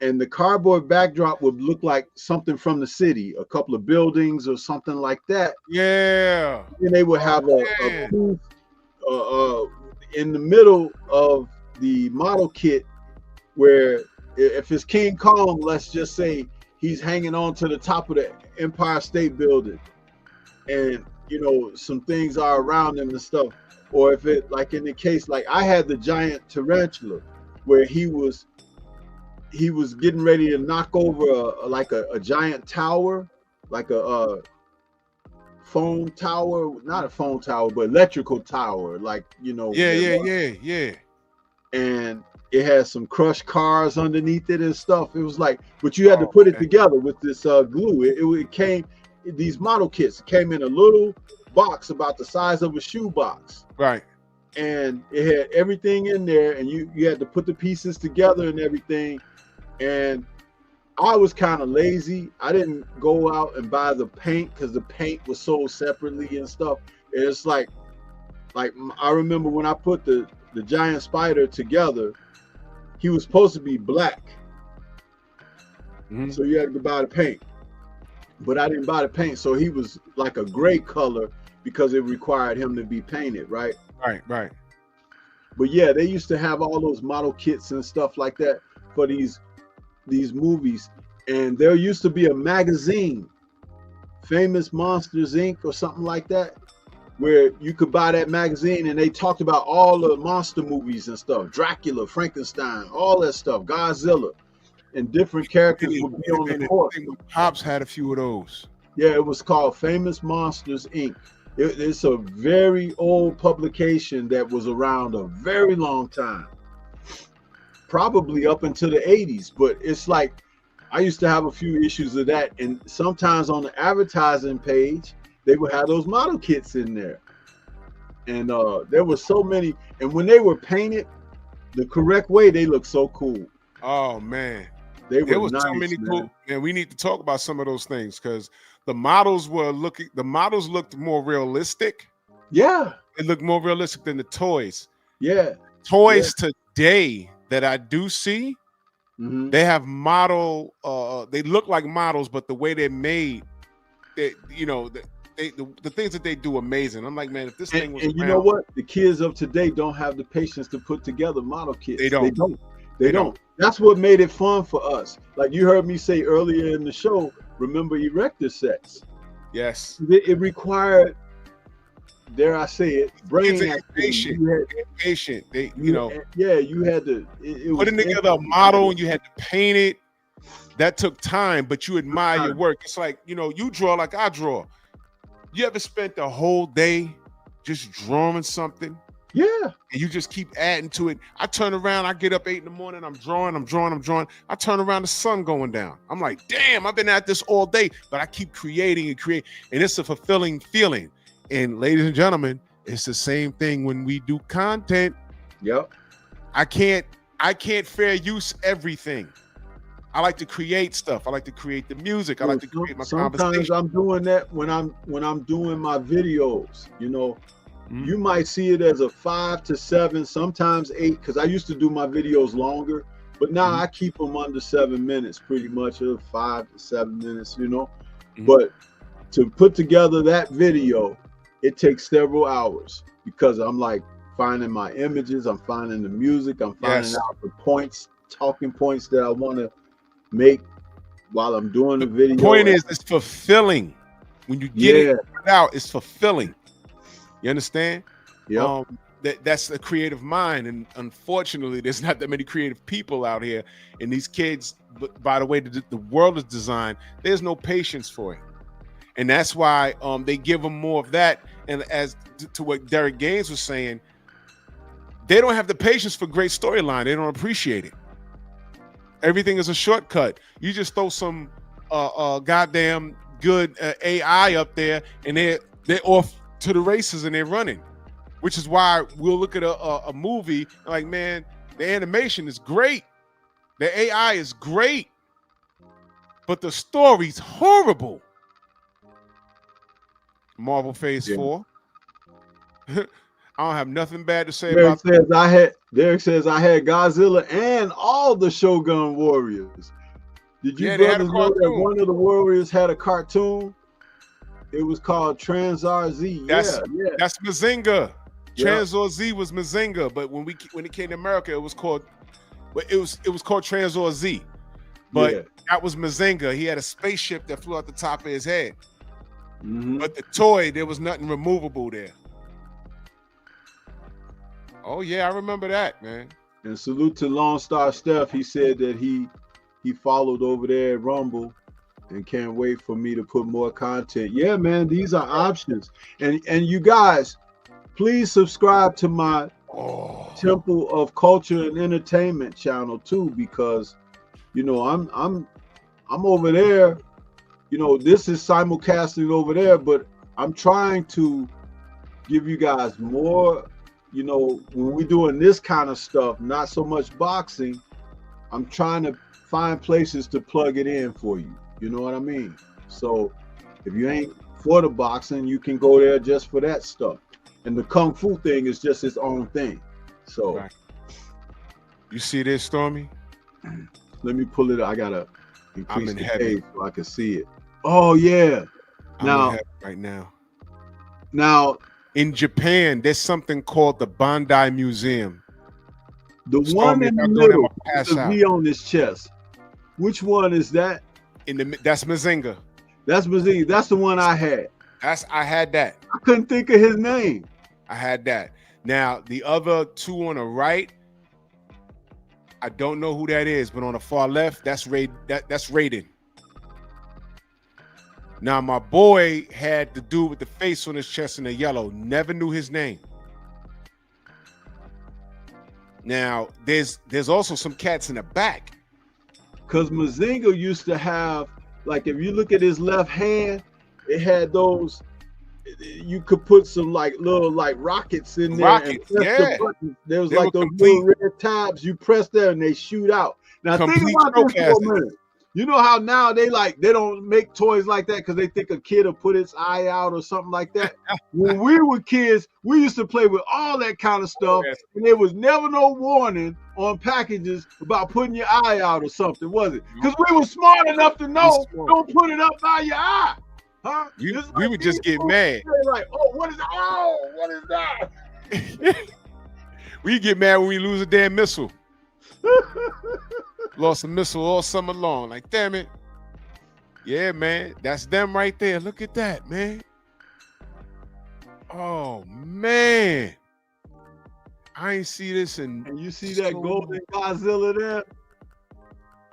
and the cardboard backdrop would look like something from the city, a couple of buildings or something like that. Yeah. And they would have a poof in the middle of the model kit, where if it's King Kong, let's just say he's hanging on to the top of the Empire State Building, and you know some things are around him and stuff. Or if it, like in the case, like I had the giant tarantula, where he was getting ready to knock over a giant tower, like a phone tower, not a phone tower, but electrical tower, like, you know. Yeah. And it has some crushed cars underneath it and stuff. It was like, but you had to put it together with this glue. It came, these model kits came in a little box about the size of a shoebox. Right. And it had everything in there, and you had to put the pieces together and everything. And I was kind of lazy. I didn't go out and buy the paint because the paint was sold separately and stuff. And it's like I remember when I put the giant spider together, he was supposed to be black. So you had to buy the paint. But I didn't buy the paint, so he was like a gray color. because it required him to be painted, right? Right. But yeah, they used to have all those model kits and stuff like that for these movies. And there used to be a magazine, Famous Monsters Inc. or something like that, where you could buy that magazine, and they talked about all the monster movies and stuff, Dracula, Frankenstein, all that stuff, Godzilla, and different characters would be on the court. Pops had a few of those. Yeah, it was called Famous Monsters Inc. It's a very old publication that was around a very long time, probably up into the 80s. But it's like, I used to have a few issues of that, and sometimes on the advertising page, they would have those model kits in there. And there were so many, and when they were painted the correct way, they looked so cool. Oh man, there was nice, so many cool. And we need to talk about some of those things, because the models looked more realistic. Yeah, it looked more realistic than the toys. Yeah, toys today that I do see, they have model. They look like models, but the way they're made, the things that they do amazing. I'm like, man, if this thing was, and you know what, the kids of today don't have the patience to put together model kits. They don't. They don't. That's what made it fun for us. Like you heard me say earlier in the show, remember erector sets? Yes. It required, dare I say it, brain patient. Patient. You had to putting together a model, and you had to paint it. That took time, but you admire your work. It's like, you draw like I draw. You ever spent the whole day just drawing something? Yeah. And you just keep adding to it. I turn around, I get up 8 in the morning, I'm drawing. I turn around, the sun going down. I'm like, damn, I've been at this all day, but I keep creating. And it's a fulfilling feeling. And ladies and gentlemen, it's the same thing when we do content. Yep. I can't fair use everything. I like to create stuff. I like to create the music. I like to create my conversation. Sometimes I'm doing that when I'm doing my videos, You might see it as a 5 to 7, sometimes 8, because I used to do my videos longer, but now I keep them under 7 minutes, pretty much, 5 to 7 minutes, But to put together that video, it takes several hours, because I'm like finding my images, I'm finding the music, I'm finding out the points, talking points that I want to make while I'm doing the video. The point is, it's fulfilling. When you get it out, it's fulfilling. You understand? Yeah. That's a creative mind, and unfortunately, there's not that many creative people out here. And these kids, by the way the world is designed, there's no patience for it, and that's why they give them more of that. And as to what Derek Gaines was saying, they don't have the patience for great storyline. They don't appreciate it. Everything is a shortcut. You just throw some goddamn good AI up there, and they're off to the races, and they're running, which is why we'll look at a movie like, man, the animation is great, the AI is great, but the story's horrible. Marvel Phase 4. I don't have nothing bad to say about that. Derek says I had Godzilla and all the Shogun Warriors. Did you brothers know that one of the Warriors had a cartoon? It was called Transar Z. That's Mazinga. Transor Z was Mazinga, but when it came to America, it was called Transor Z. But that was Mazinga. He had a spaceship that flew out the top of his head. But the toy, there was nothing removable there. Oh yeah, I remember that, man. And salute to Lone Star Steph. He said that he followed over there at Rumble and can't wait for me to put more content. Yeah, man, these are options. And you guys, please subscribe to my Temple of Culture and Entertainment channel too, because I'm over there. This is simulcasting over there, but I'm trying to give you guys more. When we're doing this kind of stuff, not so much boxing, I'm trying to find places to plug it in for you. You know what I mean? So if you ain't for the boxing, you can go there just for that stuff. And the Kung Fu thing is just its own thing. So you see this, Stormy? Let me pull it. I gotta increase the page so I can see it. Oh yeah. Now right now. Now, in Japan, there's something called the Bandai Museum. the one Stormy, in if the I go there, middle, I'ma pass with the out. V on his chest. Which one is that? That's Mazinga. That's Mazinga. That's the one I had. I had that. I couldn't think of his name. I had that. Now the other two on the right, I don't know who that is, but on the far left, that's Raiden. Now my boy had the dude with the face on his chest in the yellow. Never knew his name. Now there's also some cats in the back. Because Mazinga used to have, like, if you look at his left hand, it had those. You could put some like little like rockets in there. Rockets, and press yeah. the button. There was They like were those complete- little red tabs. You press there and they shoot out. Now think Complete about this for a showcasing. minute. You know how now they don't make toys like that because they think a kid will put its eye out or something like that. When we were kids, we used to play with all that kind of stuff, yes. and there was never no warning on packages about putting your eye out or something, was it? Because we were smart enough to know don't put it up by your eye. Huh? We would just get mad. Like, oh, what is that? Oh, what is that? We get mad when we lose a damn missile. Lost a missile all summer long. Like, damn it. Yeah, man. That's them right there. Look at that, man. Oh, man. I ain't see this in. And you see that golden Godzilla there?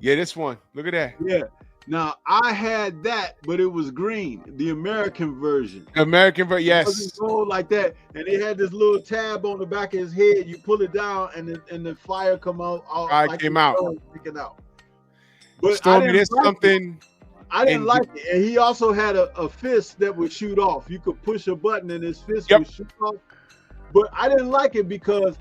Yeah, this one. Look at that. Yeah. Now, I had that, but it was green, the American version. American version, It yes. wasn't gold like that. And they had this little tab on the back of his head. You pull it down, and the fire come out. Fire like came out. Sticking out. But Stormy, there's something. I didn't like it. And he also had a fist that would shoot off. You could push a button and his fist would shoot off. But I didn't like it because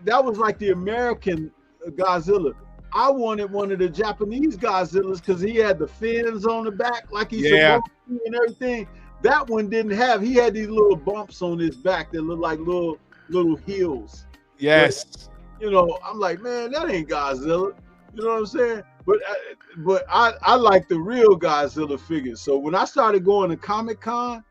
that was like the American Godzilla. I wanted one of the Japanese Godzillas because he had the fins on the back, like he's supposed to and everything. That one didn't have. He had these little bumps on his back that looked like little heels. Yes. But, you know, I'm like, man, that ain't Godzilla. You know what I'm saying? But I like the real Godzilla figures. So when I started going to Comic-Con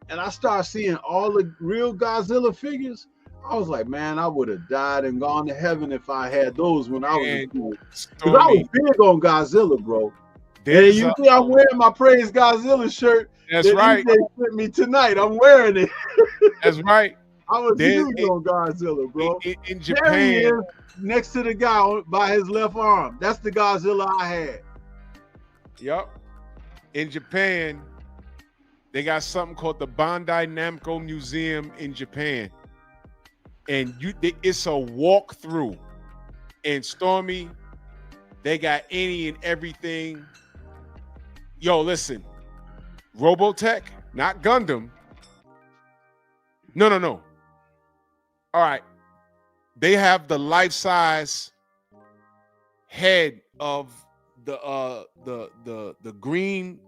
and I started seeing all the real Godzilla figures, I was like, man, I would have died and gone to heaven if I had those when I was a kid. Because I was big on Godzilla, bro. And you see I'm wearing my Praise Godzilla shirt. That's right. They sent me tonight. I'm wearing it. That's right. I was huge on Godzilla, bro. In There Japan, he is, next to the guy by his left arm. That's the Godzilla I had. Yep. In Japan, they got something called the Bandai Namco Museum in Japan. And it's a walkthrough. And Stormy, they got any and everything. Yo, listen. Robotech, not Gundam. No. All right. They have the life-size head of the green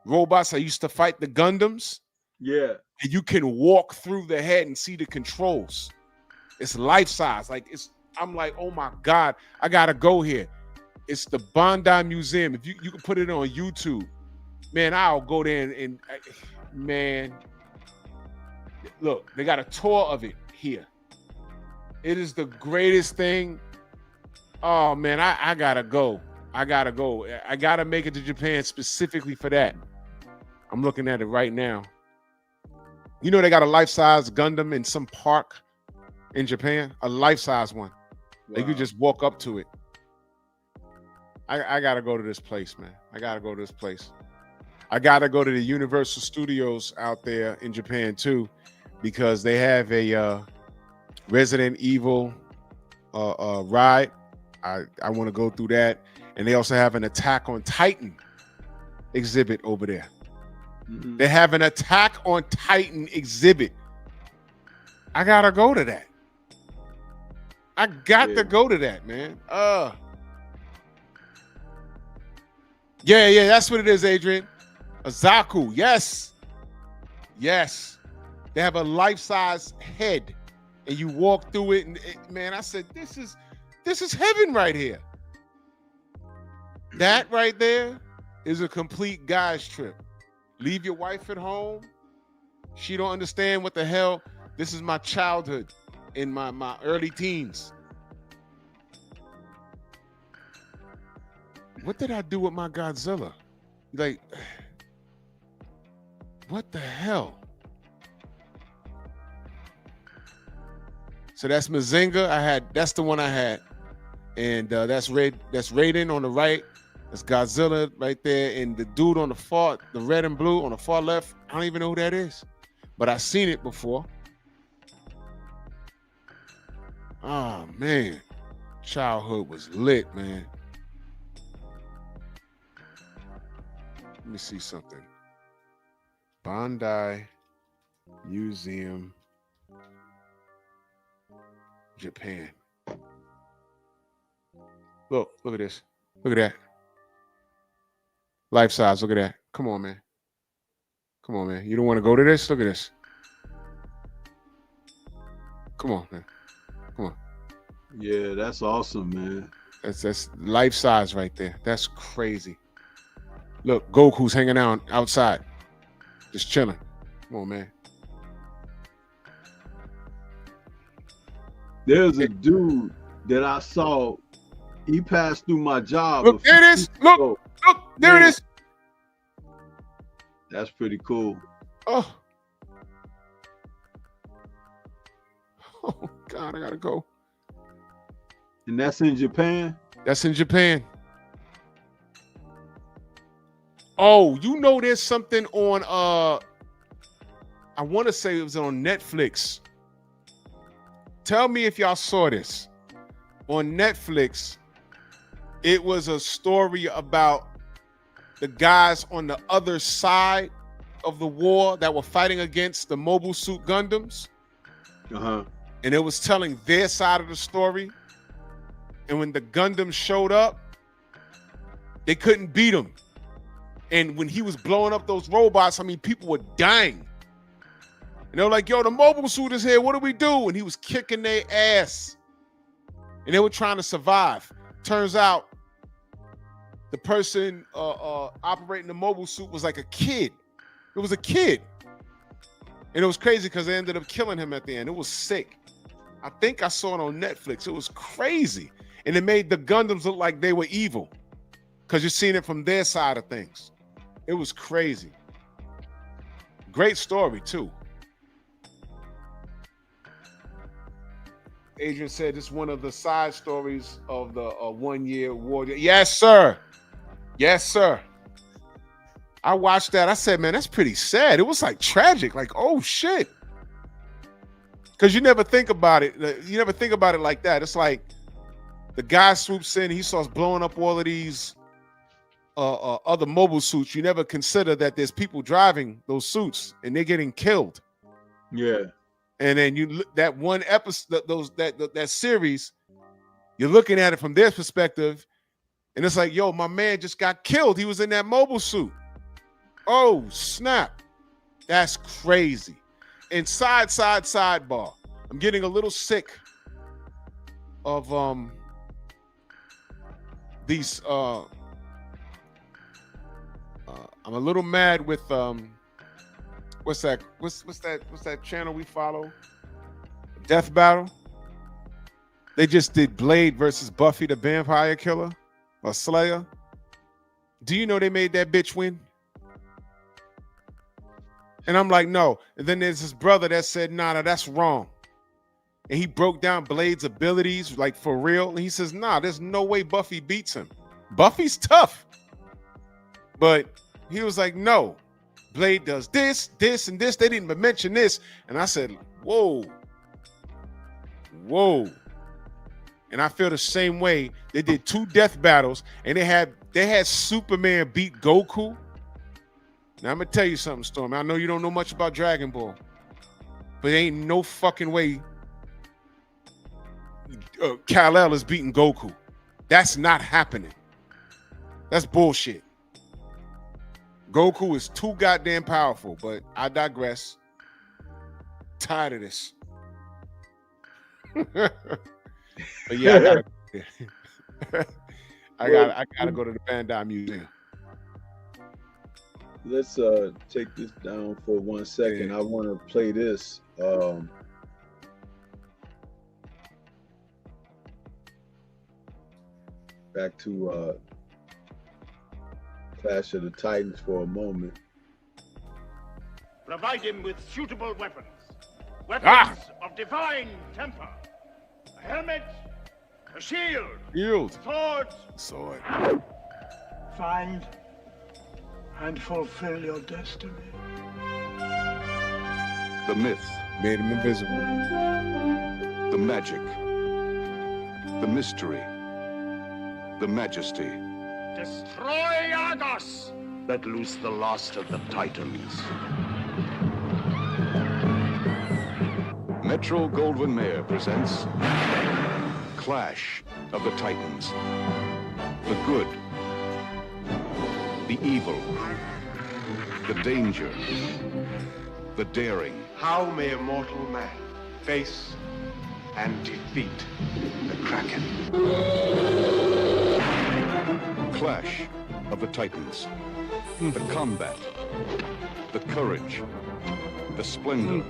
robots that used to fight the Gundams. Yeah. And you can walk through the head and see the controls. It's life-size. I'm like, oh my God, I gotta go here. It's the Bandai Museum. If you can put it on YouTube, man, I'll go there and man, look, they got a tour of it here. It is the greatest thing. Oh man, I gotta go. I gotta make it to Japan specifically for that. I'm looking at it right now. You know they got a life-size Gundam in some park in Japan, a life-size one. Wow. Like you just walk up to it. I gotta go to this place, man. I gotta go to this place. I gotta go to the Universal Studios out there in Japan too, because they have a Resident Evil ride. I want to go through that, and they also have an Attack on Titan exhibit over there. Mm-hmm. They have an Attack on Titan exhibit. I gotta go to that. I got to go to that, man. Yeah, that's what it is, Adrian. A Zaku, yes. They have a life-size head, and you walk through it, and man, I said, this is heaven right here. That right there is a complete guy's trip. Leave your wife at home, She don't understand what the hell. This is my childhood in my early teens. What did I do with my Godzilla? Like, what the hell? So that's Mazinga. That's the one I had. And that's Raiden on the right. That's Godzilla right there. And the dude on the red and blue on the far left, I don't even know who that is. But I've seen it before. Oh, man. Childhood was lit, man. Let me see something. Bandai Museum, Japan. Look at this. Look at that. Life size, look at that. Come on, man. Come on, man. You don't want to go to this? Look at this. Come on, man. Come on. Yeah, that's awesome, man. That's life size right there. That's crazy. Look, Goku's hanging out outside. Just chilling. Come on, man. There's a dude that I saw. He passed through my job. Look, there it is. Look, there it is. That's pretty cool. Oh, God, I gotta go. And that's in Japan? That's in Japan. Oh, you know there's something on, I want to say it was on Netflix. Tell me if y'all saw this. On Netflix, it was a story about the guys on the other side of the war that were fighting against the Mobile Suit Gundams. Uh-huh. And it was telling their side of the story. And when the Gundam showed up, they couldn't beat him. And when he was blowing up those robots, I mean, people were dying. And they were like, yo, the Mobile Suit is here. What do we do? And he was kicking their ass. And they were trying to survive. Turns out the person operating the Mobile Suit was like a kid. It was a kid. And it was crazy because they ended up killing him at the end. It was sick. I think I saw it on Netflix. It was crazy. And it made the Gundams look like they were evil because you're seeing it from their side of things. It was crazy. Great story, too. Adrian said it's one of the side stories of the 1 year war. Yes, sir. Yes, sir. I watched that. I said, man, that's pretty sad. It was like tragic. Like, oh, shit. Because you never think about it. You never think about it like that. It's like the guy swoops in. He starts blowing up all of these other mobile suits. You never consider that there's people driving those suits and they're getting killed. Yeah. And then you that one episode, that series, you're looking at it from their perspective, and it's like, yo, my man just got killed. He was in that mobile suit. Oh, snap. That's crazy. And sidebar. I'm getting a little sick of these I'm a little mad with what's that channel we follow? Death Battle. They just did Blade versus Buffy the Vampire Killer or Slayer. Do you know they made that bitch win? And I'm like, no. And then there's this brother that said, nah, that's wrong. And he broke down Blade's abilities, like for real. And he says, nah, there's no way Buffy beats him. Buffy's tough. But he was like, no. Blade does this, and this. They didn't even mention this. And I said, whoa. And I feel the same way. They did 2 death battles, and they had Superman beat Goku. Now, I'm going to tell you something, Storm. I know you don't know much about Dragon Ball, but there ain't no fucking way Kal-El is beating Goku. That's not happening. That's bullshit. Goku is too goddamn powerful, but I digress. Tired of this. But yeah, I gotta go to the Bandai Museum. let's take this down for 1 second. I want to play this. Back to Clash of the Titans for a moment. Provide him with suitable weapons. Weapons of divine temper. A helmet, a shield, sword. Find and fulfill your destiny. The myth. Made him invisible. The magic. The mystery. The majesty. Destroy Argos! Let loose the last of the Titans. Metro Goldwyn Mayer presents Clash of the Titans. The good. The evil. The danger. The daring. How may a mortal man face and defeat the Kraken? Clash of the Titans. The combat. The courage. The splendor.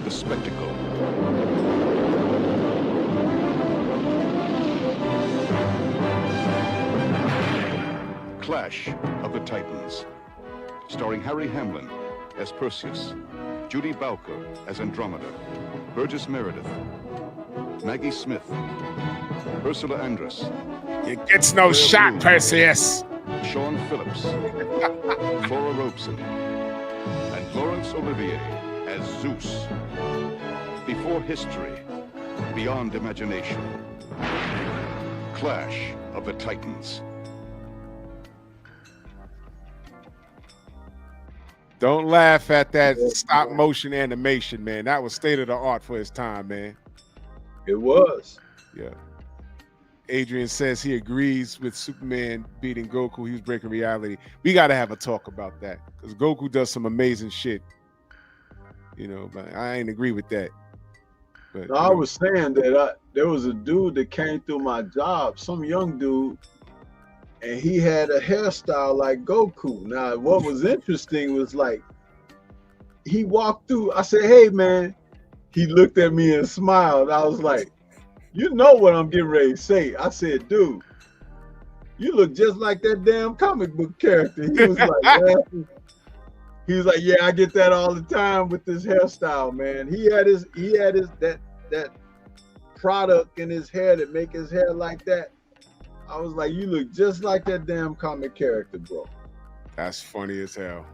The spectacle. Clash of the Titans. Starring Harry Hamlin as Perseus, Judy Bowker as Andromeda, Burgess Meredith, Maggie Smith, Ursula Andress. It gets no shot, Blue, Perseus. Sean Phillips, Flora Robeson, and Laurence Olivier as Zeus. Before history, beyond imagination. Clash of the Titans. Don't laugh at that stop motion animation, man. That was state of the art for his time, man. It was. Yeah. Adrian says he agrees with Superman beating Goku. He was breaking reality. We got to have a talk about that because Goku does some amazing shit. You know, but I ain't agree with that. But No, I was saying that there was a dude that came through my job, some young dude, and he had a hairstyle like Goku. Now, what was interesting was like, he walked through, I said, hey man, he looked at me and smiled. I was like, you know what I'm getting ready to say. I said, dude, you look just like that damn comic book character. He was like, laughing. He was like, yeah, I get that all the time with this hairstyle, man. He had that product in his hair that make his hair like that. I was like, you look just like that damn comic character, bro. that's funny as hell.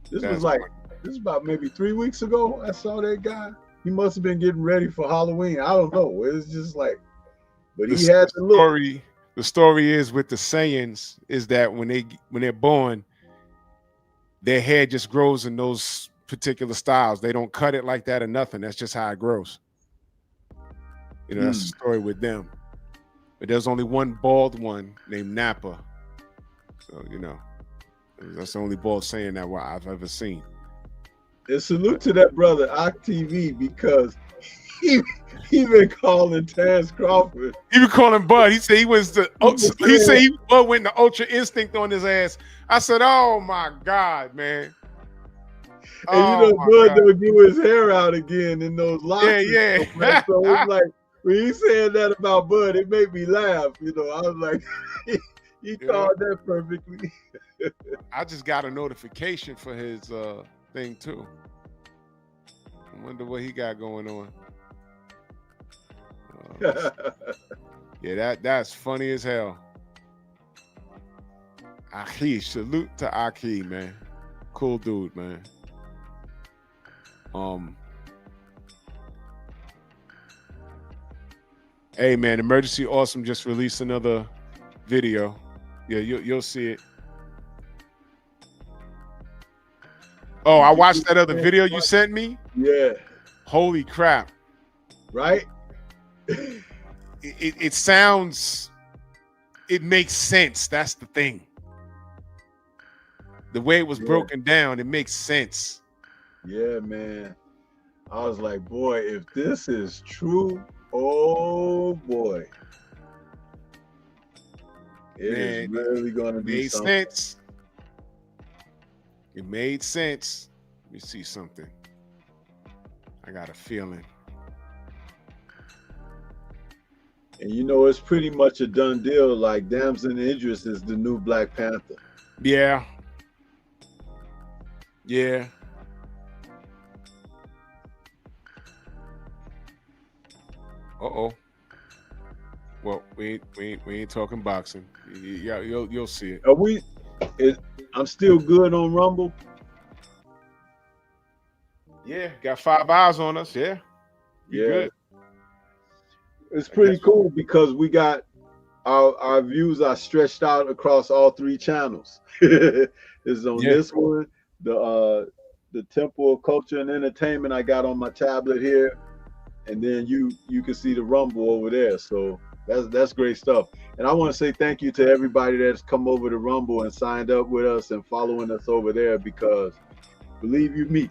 This That's was like, funny. this is about maybe 3 weeks ago. I saw that guy. He must have been getting ready for Halloween. I don't know. It was just like, but he had to look. The story is with the Saiyans is that when they're born, their hair just grows in those particular styles. They don't cut it like that or nothing. That's just how it grows. You know, that's the story with them. But there's only one bald one named Nappa. So, you know, that's the only bald Saiyan that I've ever seen. And salute to that brother, TV, because he been calling Terrence Crawford. He been calling Bud. He said he was Bud went the Ultra Instinct on his ass. I said, oh my God, man. And you know, Bud don't do his hair out again in those locks. Yeah. Stuff, man. So it's like, when he said that about Bud, it made me laugh. You know, I was like, he called that perfectly. I just got a notification for his thing too. I wonder what he got going on. Yeah, that's funny as hell. Aki, salute to Aki, man. Cool dude, man. Hey man, Emergency Awesome just released another video. Yeah, you'll see it. Oh, I watched that other video you sent me. Yeah. Holy crap. Right? It sounds, it makes sense. That's the thing. The way it was broken down, it makes sense. Yeah, man. I was like, boy, if this is true, oh boy. It is really gonna be made something. sense. It made sense. Let me see something. I got a feeling. And you know, it's pretty much a done deal. Like Damson Idris is the new Black Panther. Yeah. Yeah. Uh-oh. Well, we ain't talking boxing. Yeah, you'll see it. Are we? I'm still good on Rumble. Yeah, got 5 eyes on us. Yeah. You good. It's pretty cool because we got our views are stretched out across all 3 channels. It's on this one, the Temple of Culture and Entertainment I got on my tablet here, and then you can see the Rumble over there. So that's great stuff. And I want to say thank you to everybody that's come over to Rumble and signed up with us and following us over there, because believe you me,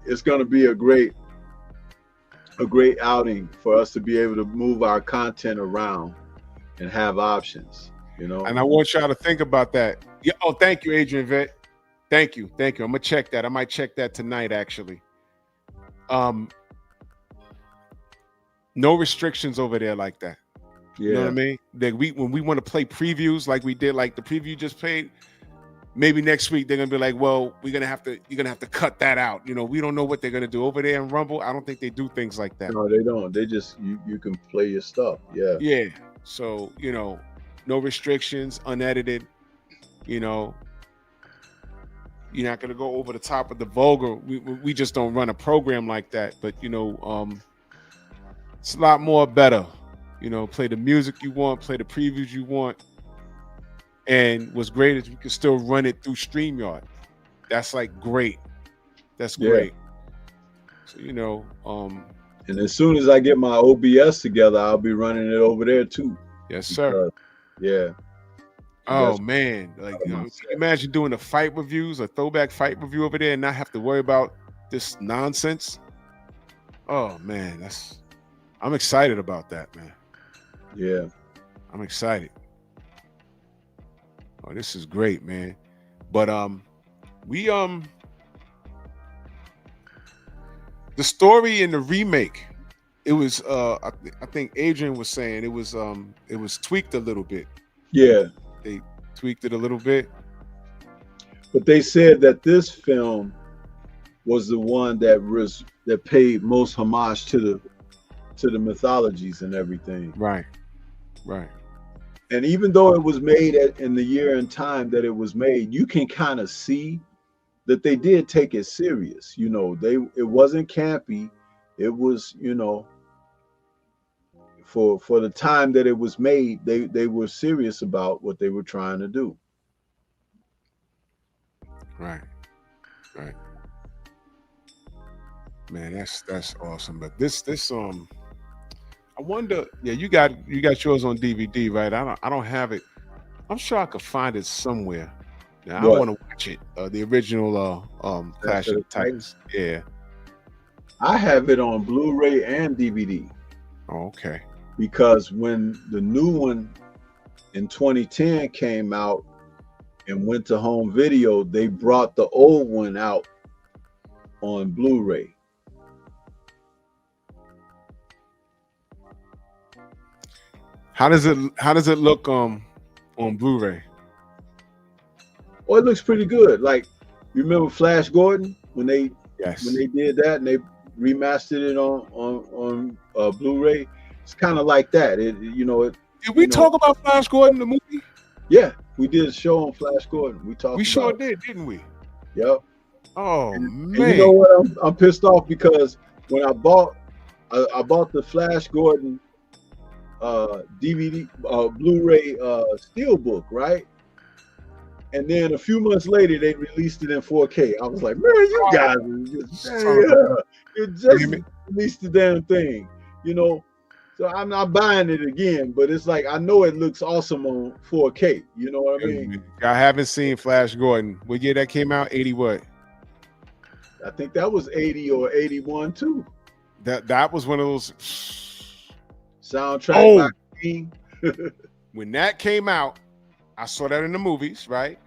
it's going to be a great outing for us to be able to move our content around and have options, you know. And I want y'all to think about that. Yeah. Oh, thank you, Adrian Vet. Thank you. I'm gonna check that. I might check that tonight, actually. No restrictions over there like that. You know what I mean? That when we want to play previews like we did, like the preview just played, maybe next week they're gonna be like, well, you're gonna have to cut that out. You know, we don't know what they're gonna do over there in Rumble. I don't think they do things like that. No, they don't. They just you can play your stuff. Yeah. So, you know, no restrictions, unedited. You know, you're not gonna go over the top of the vulgar. We just don't run a program like that. But you know, it's a lot more better. You know, play the music you want, play the previews you want. And what's great is we can still run it through StreamYard. That's like great. That's great. So, you know, and as soon as I get my OBS together, I'll be running it over there too. Yes, sir. Yeah. Oh man, like you know, can you imagine doing a fight reviews, a throwback fight review over there, and not have to worry about this nonsense? Oh man, I'm excited about that, man. Yeah, I'm excited. Oh, this is great, man. But the story in the remake, it was I think Adrian was saying it was tweaked a little bit. Yeah. They tweaked it a little bit. But they said that this film was the one that paid most homage to the mythologies and everything. Right. And even though it was made in the year and time that it was made, you can kind of see that they did take it serious. You know, it wasn't campy. It was, you know, for the time that it was made, they were serious about what they were trying to do. Right. Man, that's awesome. But this I wonder. Yeah, you got yours on DVD, right? I don't have it. I'm sure I could find it somewhere. Now, I want to watch it. The original Clash of the Titans. Yeah. I have it on Blu-ray and DVD. Oh, okay. Because when the new one in 2010 came out and went to home video, they brought the old one out on Blu-ray. How does it look on Blu-ray? Oh, it looks pretty good. Like, you remember Flash Gordon when they did that and they remastered it on Blu-ray? It's kind of like that. Did we talk about Flash Gordon the movie? Yeah, we did a show on Flash Gordon. We sure did, didn't we? Yep. Oh man! And you know what? I'm pissed off because when I bought the Flash Gordon DVD Blu-ray steelbook, right? And then a few months later, they released it in 4K. I was like, man, you guys you just released the damn thing, you know. So I'm not buying it again, but it's like I know it looks awesome on 4K. You know what I mean? I haven't seen Flash Gordon. What year that came out? 80 what? I think that was 80 or 81 too. That was one of those soundtrack by King. When that came out, I saw that in the movies, right?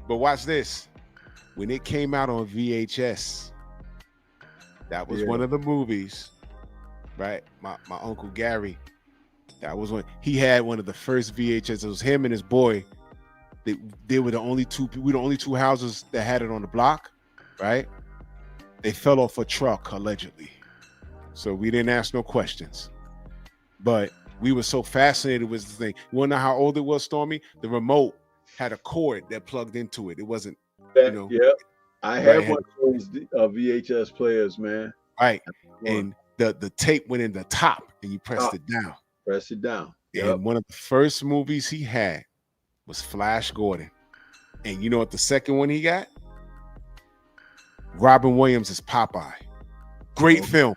But watch this. when it came out on VHS, that was one of the movies, right? My Uncle Gary, that was one. He had one of the first VHS. It was him and his boy. They were the only two. We were the only two houses that had it on the block, right? They fell off a truck allegedly, so we didn't ask no questions. But we were so fascinated with the thing. You want to know how old it was, Stormy? The remote had a cord that plugged into it. It wasn't, Yep. I had one of those VHS players, man. Right. And the tape went in the top and you pressed it down. Press it down. And one of the first movies he had was Flash Gordon. And you know what the second one he got? Robin Williams as Popeye. Great film.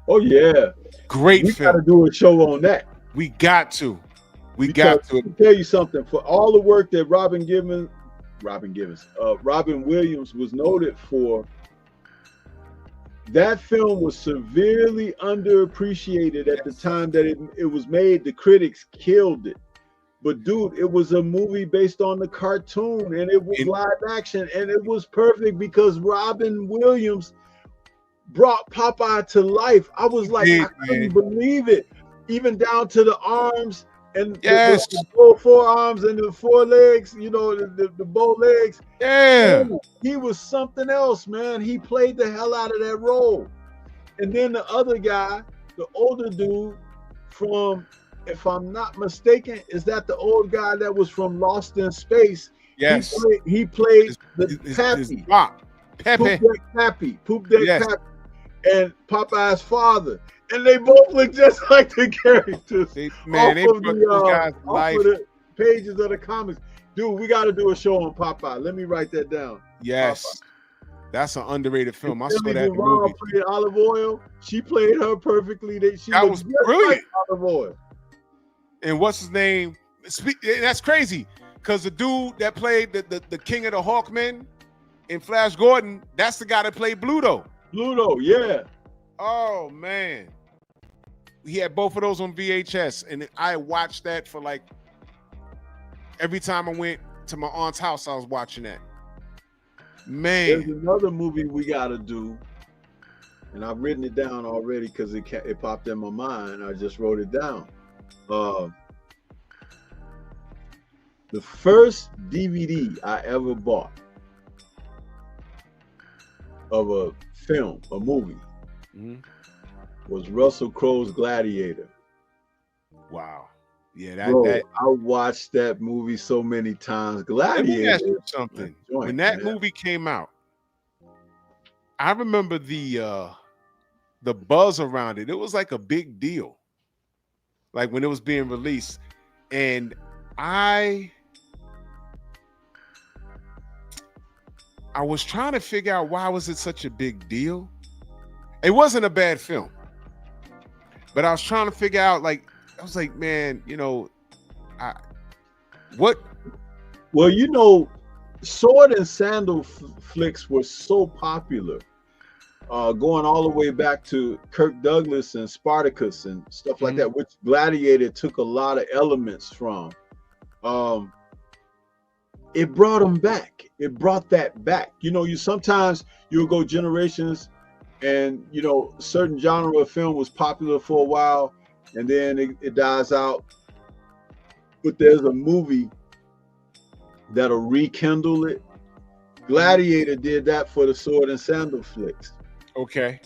Oh, yeah. Great film. We got to do a show on that. We got to. Let me tell you something. For all the work that Robin Williams was noted for, that film was severely underappreciated at the time that it was made. The critics killed it. But dude, it was a movie based on the cartoon, and it was live action, and it was perfect because Robin Williams brought Popeye to life. I was like, I couldn't believe it. Even down to the arms and the forearms and the forelegs, you know, the bow legs. Yeah. He was something else, man. He played the hell out of that role. And then the other guy, the older dude from, if I'm not mistaken, is that the old guy that was from Lost in Space? Yes. He played the Pappy. Poop Deck Pappy. And Popeye's father. And they both look just like the characters. They brought those guys to life. Of the pages of the comics. Dude, we got to do a show on Popeye. Let me write that down. Yes. Popeye. That's an underrated film. I saw that in the movie. Played Olive Oil. She played her perfectly. That was brilliant. Like Olive Oil. And what's his name? That's crazy. Because the dude that played the King of the Hawkmen in Flash Gordon, that's the guy that played Bluto. Bluto, yeah. Oh, man. He had both of those on VHS. And I watched that for like, every time I went to my aunt's house, I was watching that. Man. There's another movie we got to do. And I've written it down already because it popped in my mind. I just wrote it down. The first DVD I ever bought of a film, a movie, was Russell Crowe's Gladiator. Wow. Yeah, I watched that movie so many times. Gladiator. Let me ask you something. When that movie came out, I remember the buzz around it. It was like a big deal. Like when it was being released. And I was trying to figure out why was it such a big deal. It wasn't a bad film. But I was trying to figure out, like, I was like, man, you know, what? Well, you know, sword and sandal flicks were so popular, going all the way back to Kirk Douglas and Spartacus and stuff like that, which Gladiator took a lot of elements from. It brought them back. It brought that back. You know, sometimes you'll go generations and, you know, certain genre of film was popular for a while and then it dies out. But there's a movie that'll rekindle it. Gladiator did that for the sword and sandal flicks. Okay.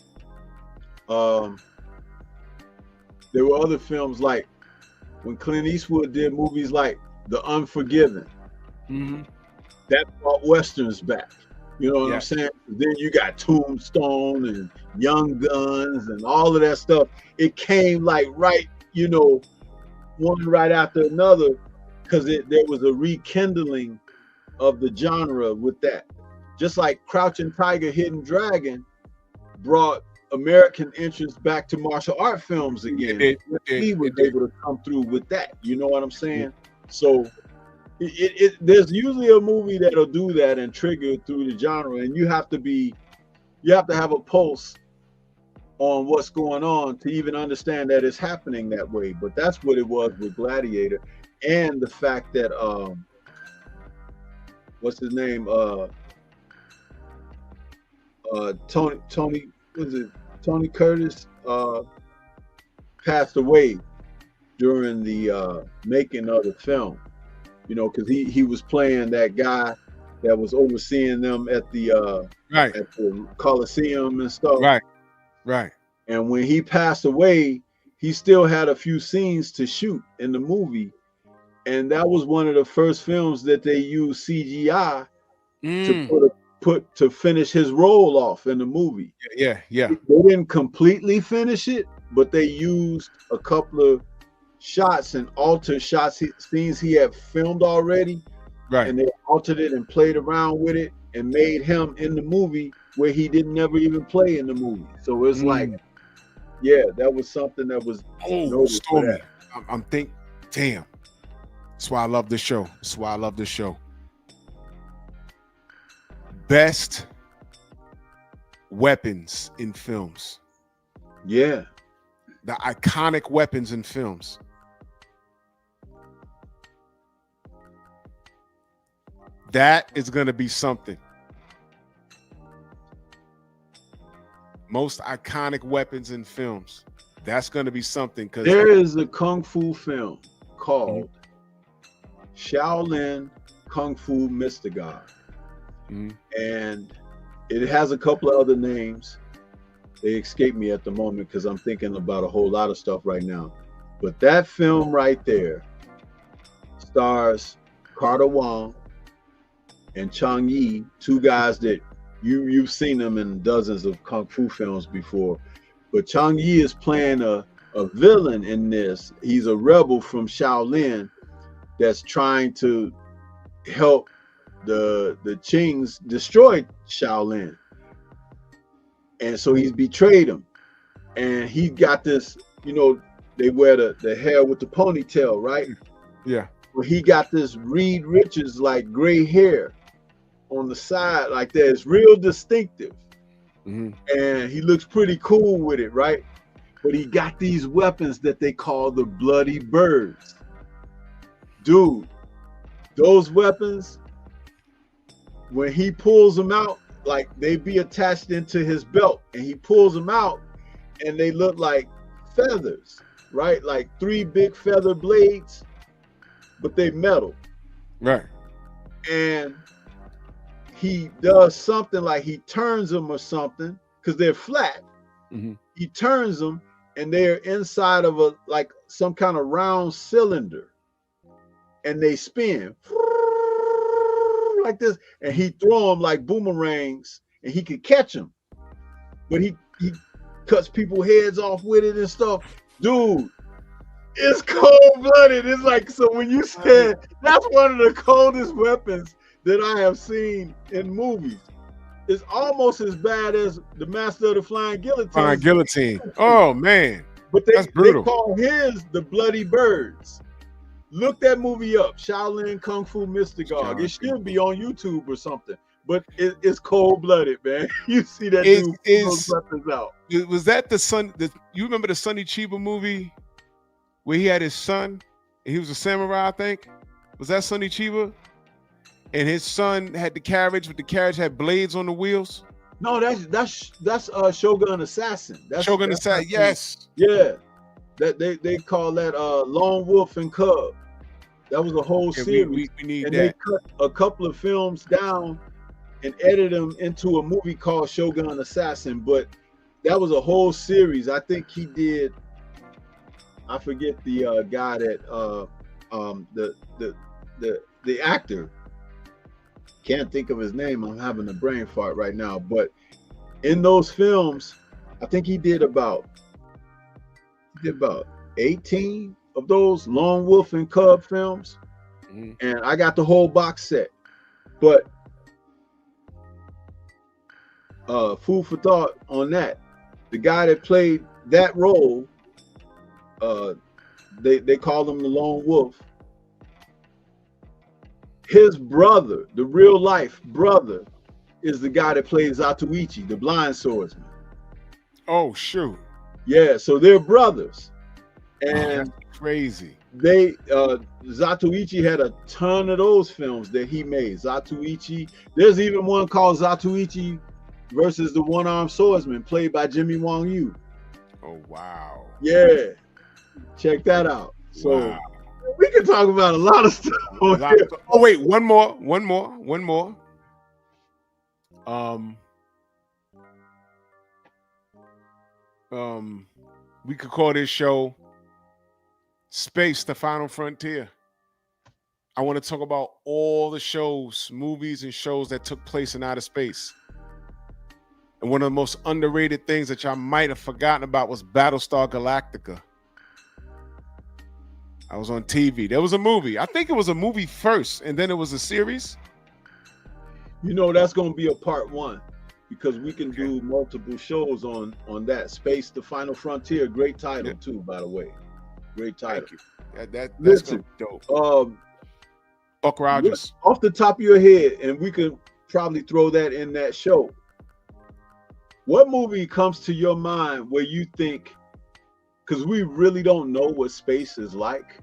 There were other films like when Clint Eastwood did movies like The Unforgiven. That brought Westerns back. You know what I'm saying? Then you got Tombstone and Young Guns and all of that stuff. It came like right, you know, one right after another because there was a rekindling of the genre with that. Just like Crouching Tiger, Hidden Dragon brought American interest back to martial art films again. He was able to come through with that. You know what I'm saying? So there's usually a movie that'll do that and trigger through the genre, and you have to have a pulse on what's going on to even understand that it's happening that way. But that's what it was with Gladiator, and the fact that what's his name? Tony was it Tony Curtis passed away during the making of the film. You know, because he was playing that guy that was overseeing them at the at the Coliseum and stuff. Right. And when he passed away, he still had a few scenes to shoot in the movie, and that was one of the first films that they used CGI to finish his role off in the movie. Yeah. They didn't completely finish it, but they used a couple of shots and altered shots, scenes he had filmed already, and they altered it and played around with it and made him in the movie where he didn't never even play in the movie. So it's like, yeah, that was something that was Stormy. I'm thinking, damn. That's why I love this show. Best weapons in films. Yeah. The iconic weapons in films. That is going to be something. Most iconic weapons in films. That's going to be something. Because there is a kung fu film called Shaolin Kung Fu Mr. God. And it has a couple of other names. They escape me at the moment because I'm thinking about a whole lot of stuff right now. But that film right there stars Carter Wong and Chang Yi, two guys that you've seen them in dozens of kung fu films before. But Chang Yi is playing a villain in this. He's a rebel from Shaolin that's trying to help the Qings destroy Shaolin. And so he's betrayed him. And he got this, you know, they wear the hair with the ponytail, right? Yeah. Well, he got this Reed Richards like gray hair on the side like that. It's real distinctive. And he looks pretty cool with it, right? But he got these weapons that they call the Bloody Birds. Dude, those weapons, when he pulls them out, like they be attached into his belt, and he pulls them out and they look like feathers, right? Like 3 big feather blades, but they metal. Right. And he does something like he turns them or something because they're flat. He turns them and they're inside of a like some kind of round cylinder, and they spin like this, and he throw them like boomerangs, and he could catch them, but he cuts people's heads off with it and stuff. Dude, it's cold-blooded. It's like, so when you said that's one of the coldest weapons that I have seen in movies, it's almost as bad as the Master of the Flying Guillotine. Flying Guillotine. Oh man, but that's brutal. They call his the Bloody Birds. Look that movie up, Shaolin Kung Fu Mr. God. It should be on YouTube or something. But it's cold-blooded, man. You see that dude pull those weapons out. Was that the son? You remember the Sonny Chiba movie where he had his son and he was a samurai? I think was that Sonny Chiba, and his son had the carriage, but the carriage had blades on the wheels. No, that's Shogun Assassin. That's Shogun Assassin. Yes. Yeah. That they call that Lone Wolf and Cub. That was a whole series. We need and that. They cut a couple of films down and edited them into a movie called Shogun Assassin. But that was a whole series. I think he did. I forget the guy that the actor. Can't think of his name. I'm having a brain fart right now. But in those films, I think he did about 18 of those Lone Wolf and Cub films, and I got the whole box set. But food for thought on that, the guy that played that role, they call him the Lone Wolf. His brother, the real life brother, is the guy that plays Zatoichi, the blind swordsman. Oh shoot. Yeah, so they're brothers. And that's crazy. They Zatoichi had a ton of those films that he made. Zatoichi, there's even one called Zatoichi versus the one-armed swordsman played by Jimmy Wong Yu. Oh wow. Yeah, check that out. So Wow. we can talk about a lot of stuff. Oh wait, one more. We could call this show Space, the Final Frontier. I want to talk about all the shows, movies, and shows that took place in outer space. And one of the most underrated things that y'all might have forgotten about was Battlestar Galactica. I was on TV. There was a movie. I think it was a movie first, and then it was a series. You know, that's going to be a part 1 because we can do multiple shows on that. Space, the Final Frontier. Great title too, by the way. Great title. Thank you. That's Listen, dope. Buck Rogers. Off the top of your head, and we could probably throw that in that show. What movie comes to your mind where you think, because we really don't know what space is like,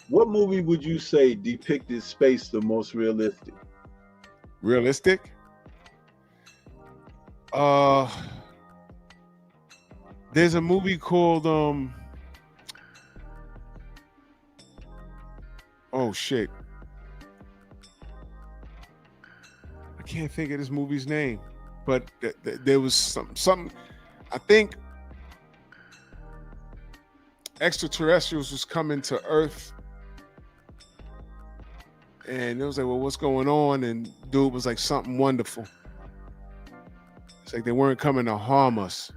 what movie would you say depicted space the most realistic? Realistic? There's a movie called oh shit. I can't think of this movie's name, but there was some I think extraterrestrials was coming to Earth, and it was like, well, what's going on? And dude was like, something wonderful. It's like they weren't coming to harm us.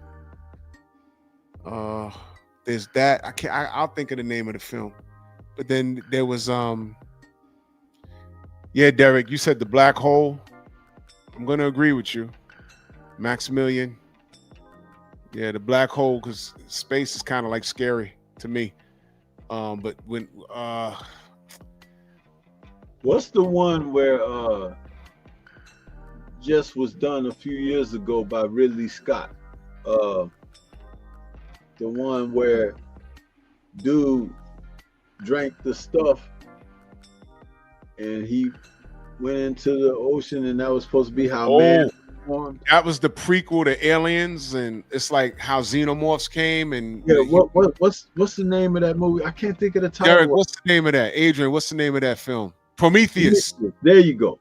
There's that. I'll think of the name of the film. But then there was yeah, Derek, you said The Black Hole. I'm gonna agree with you. Maximilian. Yeah, The Black Hole, because space is kind of like scary to me. But when what's the one where just was done a few years ago by Ridley Scott? The one where dude drank the stuff and he went into the ocean, and that was supposed to be how man formed. That was the prequel to Aliens, and it's like how xenomorphs came. And yeah, what's the name of that movie? I can't think of the title. Derek, what's the name of that? Adrian, what's the name of that film? Prometheus. There you go.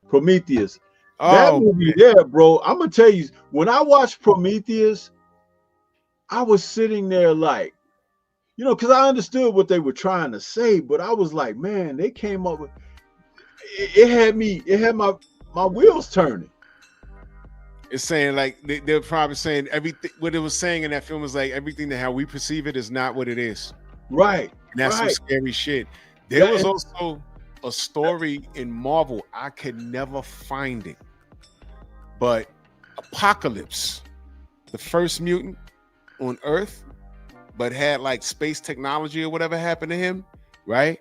Prometheus. Oh, that movie there, bro. I'm gonna tell you, when I watched Prometheus, I was sitting there like, you know, because I understood what they were trying to say, but I was like, man, they came up with it had my wheels turning. It's saying like they're probably saying everything. What it was saying in that film was like everything that how we perceive it is not what it is. Right. And that's some scary shit. There was also a story in Marvel. I could never find it, but Apocalypse, the first mutant on Earth, but had like space technology or whatever happened to him, right?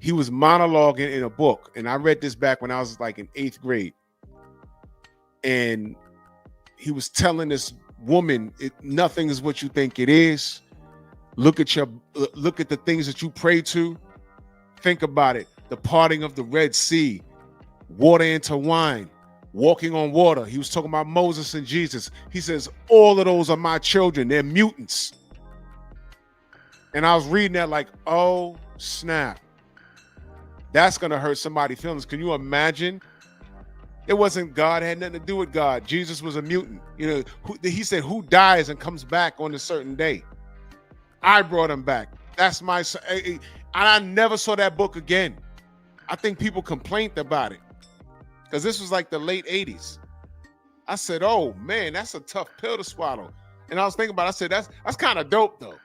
He was monologuing in a book, and I read this back when I was like in 8th grade. And he was telling this woman, nothing is what you think it is. Look at the things that you pray to. Think about it. The parting of the Red Sea, water into wine, walking on water. He was talking about Moses and Jesus. He says, all of those are my children. They're mutants. And I was reading that like, oh, snap. That's going to hurt somebody's feelings. Can you imagine? It wasn't God. It had nothing to do with God. Jesus was a mutant. You know, he said, who dies and comes back on a certain day? I brought him back. That's my... And I never saw that book again. I think people complained about it because this was like the late 80s. I said, oh, man, that's a tough pill to swallow. And I was thinking about it. I said, that's kind of dope, though.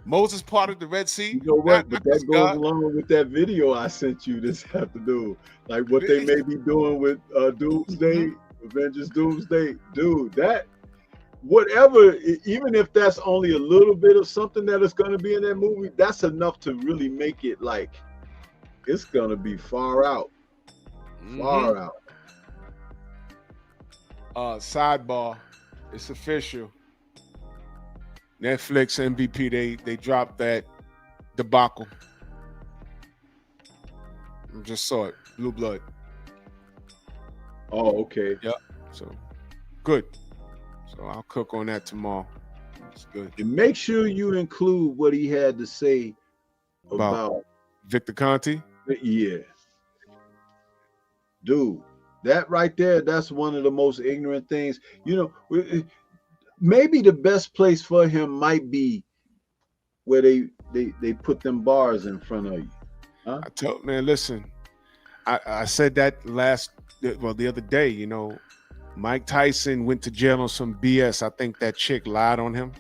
Moses parted the Red Sea. You know what? But that goes along with that video I sent you this afternoon. Like what they may be doing with Doomsday, Avengers Doomsday. Dude, that whatever, even if that's only a little bit of something that is going to be in that movie, that's enough to really make it like it's going to be far out. Far out. Sidebar, it's official. Netflix MVP, they dropped that debacle. I just saw it. Blue Blood. Oh, okay. Yep. So Good. So I'll cook on that tomorrow. It's good. And make sure you include what he had to say about Victor Conti. Yeah. Dude, that right there, that's one of the most ignorant things. You know, maybe the best place for him might be where they put them bars in front of you. Huh? I told, man, listen, I said that the other day, you know, Mike Tyson went to jail on some BS. I think that chick lied on him.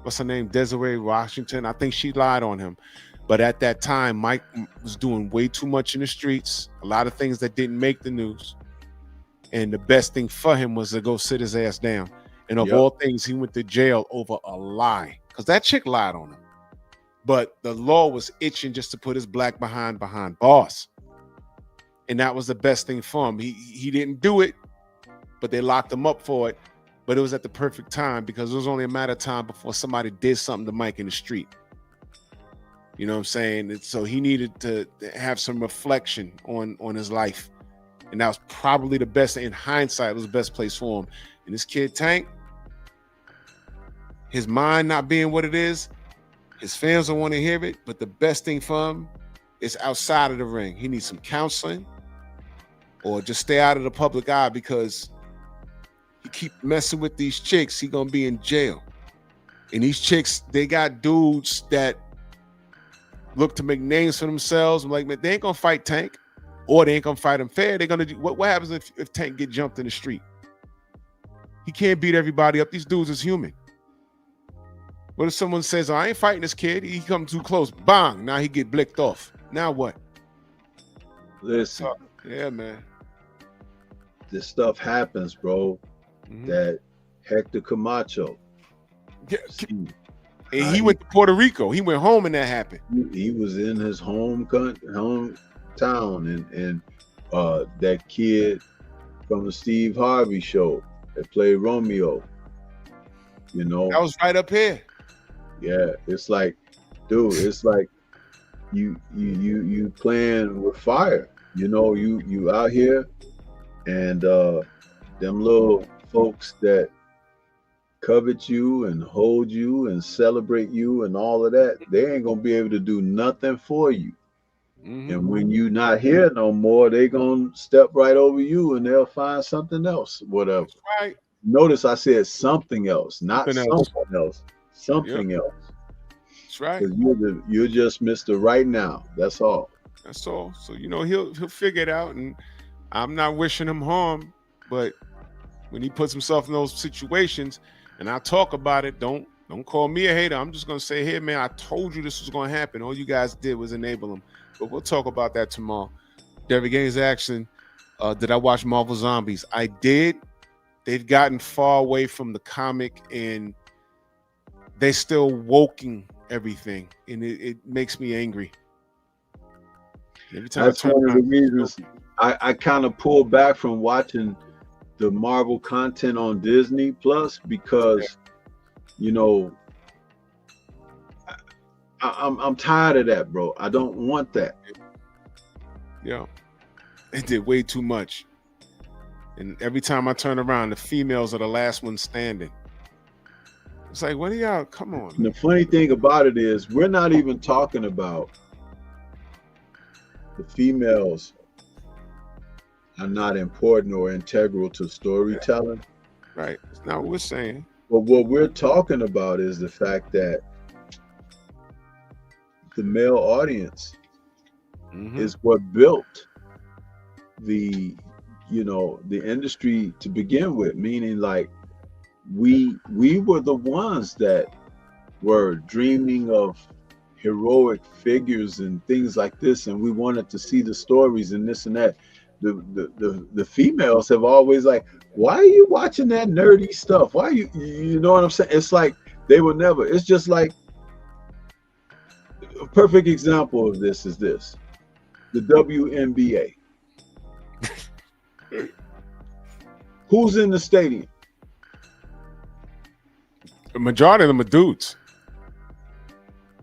What's her name? Desiree Washington. I think she lied on him. But at that time, Mike was doing way too much in the streets, a lot of things that didn't make the news. And the best thing for him was to go sit his ass down. And of all things, he went to jail over a lie, because that chick lied on him. But the law was itching just to put his black behind bars. And that was the best thing for him. He didn't do it, but they locked him up for it. But it was at the perfect time, because it was only a matter of time before somebody did something to Mike in the street. You know what I'm saying? And so he needed to have some reflection on his life. And that was probably the best, in hindsight, it was the best place for him. And this kid Tank, his mind not being what it is, his fans don't want to hear it, but the best thing for him is outside of the ring. He needs some counseling, or just stay out of the public eye, because he keep messing with these chicks, he gonna be in jail. And these chicks, they got dudes that look to make names for themselves. I'm like, man, they ain't gonna fight Tank, or they ain't gonna fight him fair. They're gonna do what happens if Tank get jumped in the street? He can't beat everybody up. These dudes is human. What if someone says, oh, I ain't fighting this kid, he come too close, bang, now he get blicked off. Now what? Listen. Yeah, man. This stuff happens, bro. That Hector Camacho. Yeah. And he went to Puerto Rico. He went home and that happened. He was in his hometown, and that kid from the Steve Harvey show that played Romeo. You know, that was right up here. Yeah, it's like, dude, it's like you playing with fire. You know, you out here, and them little folks that covet you and hold you and celebrate you and all of that, they ain't gonna be able to do nothing for you. And when you not here no more, they gonna step right over you and they'll find something else, whatever. That's right. Notice I said something else, not something else. Something else. That's right. You're just Mr. Right Now. That's all. That's all. So, you know, he'll figure it out, and I'm not wishing him harm, but when he puts himself in those situations, and I talk about it, don't call me a hater. I'm just gonna say, hey man, I told you this was gonna happen. All you guys did was enable him. But we'll talk about that tomorrow. Derrick Gaines Action. Did I watch Marvel Zombies? I did. They've gotten far away from the comic, and they still woking everything, and it makes me angry. Every time that's one of the reasons I kind of pull back from watching the Marvel content on Disney Plus, because you know, I'm tired of that, bro. I don't want that. Yeah, they did way too much, and every time I turn around, the females are the last ones standing. It's like, what are y'all? Come on. And the funny thing about it is, we're not even talking about the females are not important or integral to storytelling. Right. It's not what we're saying. But what we're talking about is the fact that the male audience is what built the industry to begin with, meaning like we were the ones that were dreaming of heroic figures and things like this, and we wanted to see the stories and this and that. The females have always like, why are you watching that nerdy stuff? Why are you know what I'm saying? It's like they were never. It's just like a perfect example of this is this: the WNBA. Who's in the stadium? The majority of them are dudes.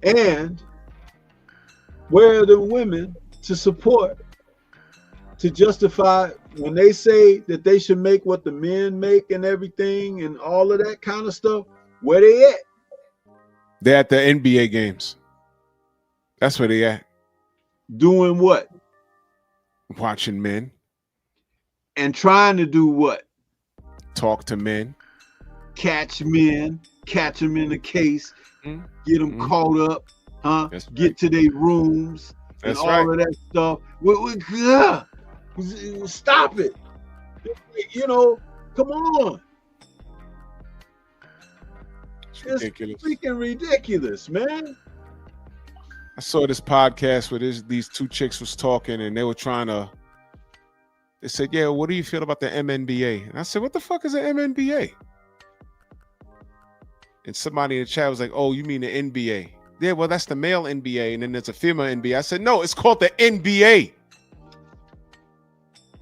And where are the women to support to justify when they say that they should make what the men make and everything and all of that kind of stuff. Where they at? They're at the NBA games. That's where they at. Doing what? Watching men. And trying to do what? Talk to men. Catch men. Catch them in a case. Get them caught up. Get to their rooms. And all of that stuff. Stop it. You know, come on. It's ridiculous. Freaking ridiculous, man. I saw this podcast where these two chicks was talking and they were trying to, they said, yeah, what do you feel about the MNBA? And I said, what the fuck is an MNBA? And somebody in the chat was like, oh, you mean the NBA? Yeah, well, that's the male NBA, and then there's a female NBA. I said, no, it's called the NBA.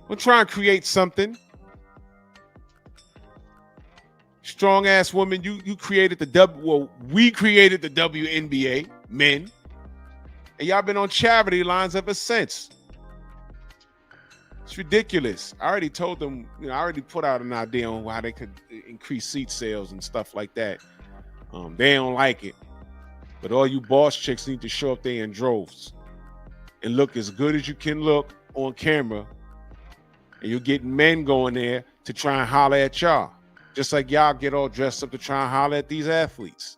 We're trying to create something. Strong ass woman, you created we created the WNBA, men. And y'all been on charity lines ever since. It's ridiculous. I already told them, I already put out an idea on how they could increase seat sales and stuff like that. They don't like it. But all you boss chicks need to show up there in droves and look as good as you can look on camera. And you'll get men going there to try and holler at y'all. Just like y'all get all dressed up to try and holler at these athletes.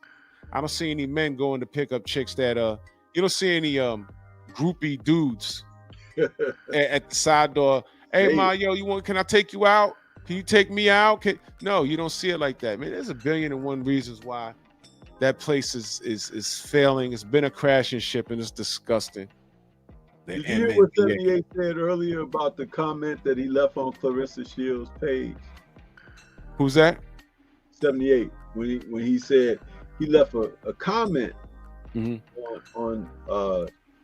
I don't see any men going to pick up chicks that you don't see any groupie dudes at the side door. Hey, ma, yo, can I take you out? Can you take me out? No, you don't see it like that. Man, there's 1,000,000,001 reasons why that place is failing. It's been a crashing ship and it's disgusting. Did you hear what 78 said earlier about the comment that he left on Clarissa Shields' page? Who's that? 78. When he said he left a comment on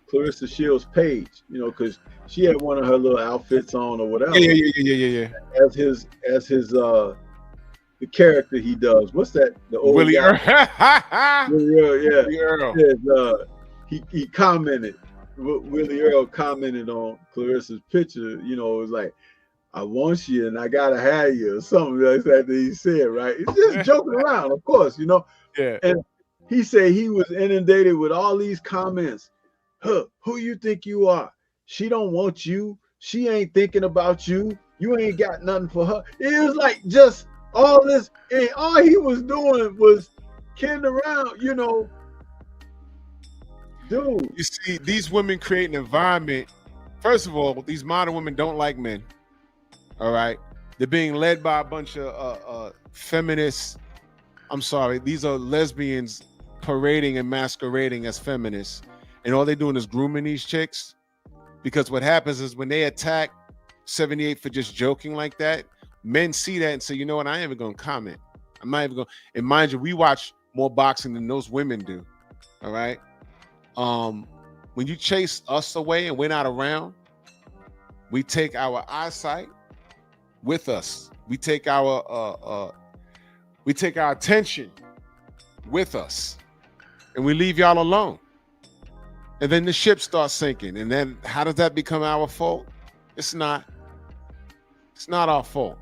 Clarissa Shields' page, because she had one of her little outfits on or whatever. Yeah. As his the character he does. What's that? The old Willie Earl. Willie Earl, yeah. Willie Earl. He commented. Willie Earl commented on Clarissa's picture. It was like, I want you and I gotta have you or something like that he said, right? It's just joking around, of course, Yeah. And he said he was inundated with all these comments. Who you think you are? She don't want you. She ain't thinking about you. You ain't got nothing for her. It was like just all this, and all he was doing was kidding around, Dude. You see, these women create an environment. First of all, these modern women don't like men. All right. They're being led by a bunch of feminists. I'm sorry. These are lesbians parading and masquerading as feminists. And all they're doing is grooming these chicks. Because what happens is when they attack 78 for just joking like that, men see that and say, you know what? I ain't even going to comment. I'm not even going to. And mind you, we watch more boxing than those women do. All right. When you chase us away and we're not around, we take our eyesight with us. We take our attention with us, and we leave y'all alone. And then the ship starts sinking. And then how does that become our fault? It's not. It's not our fault.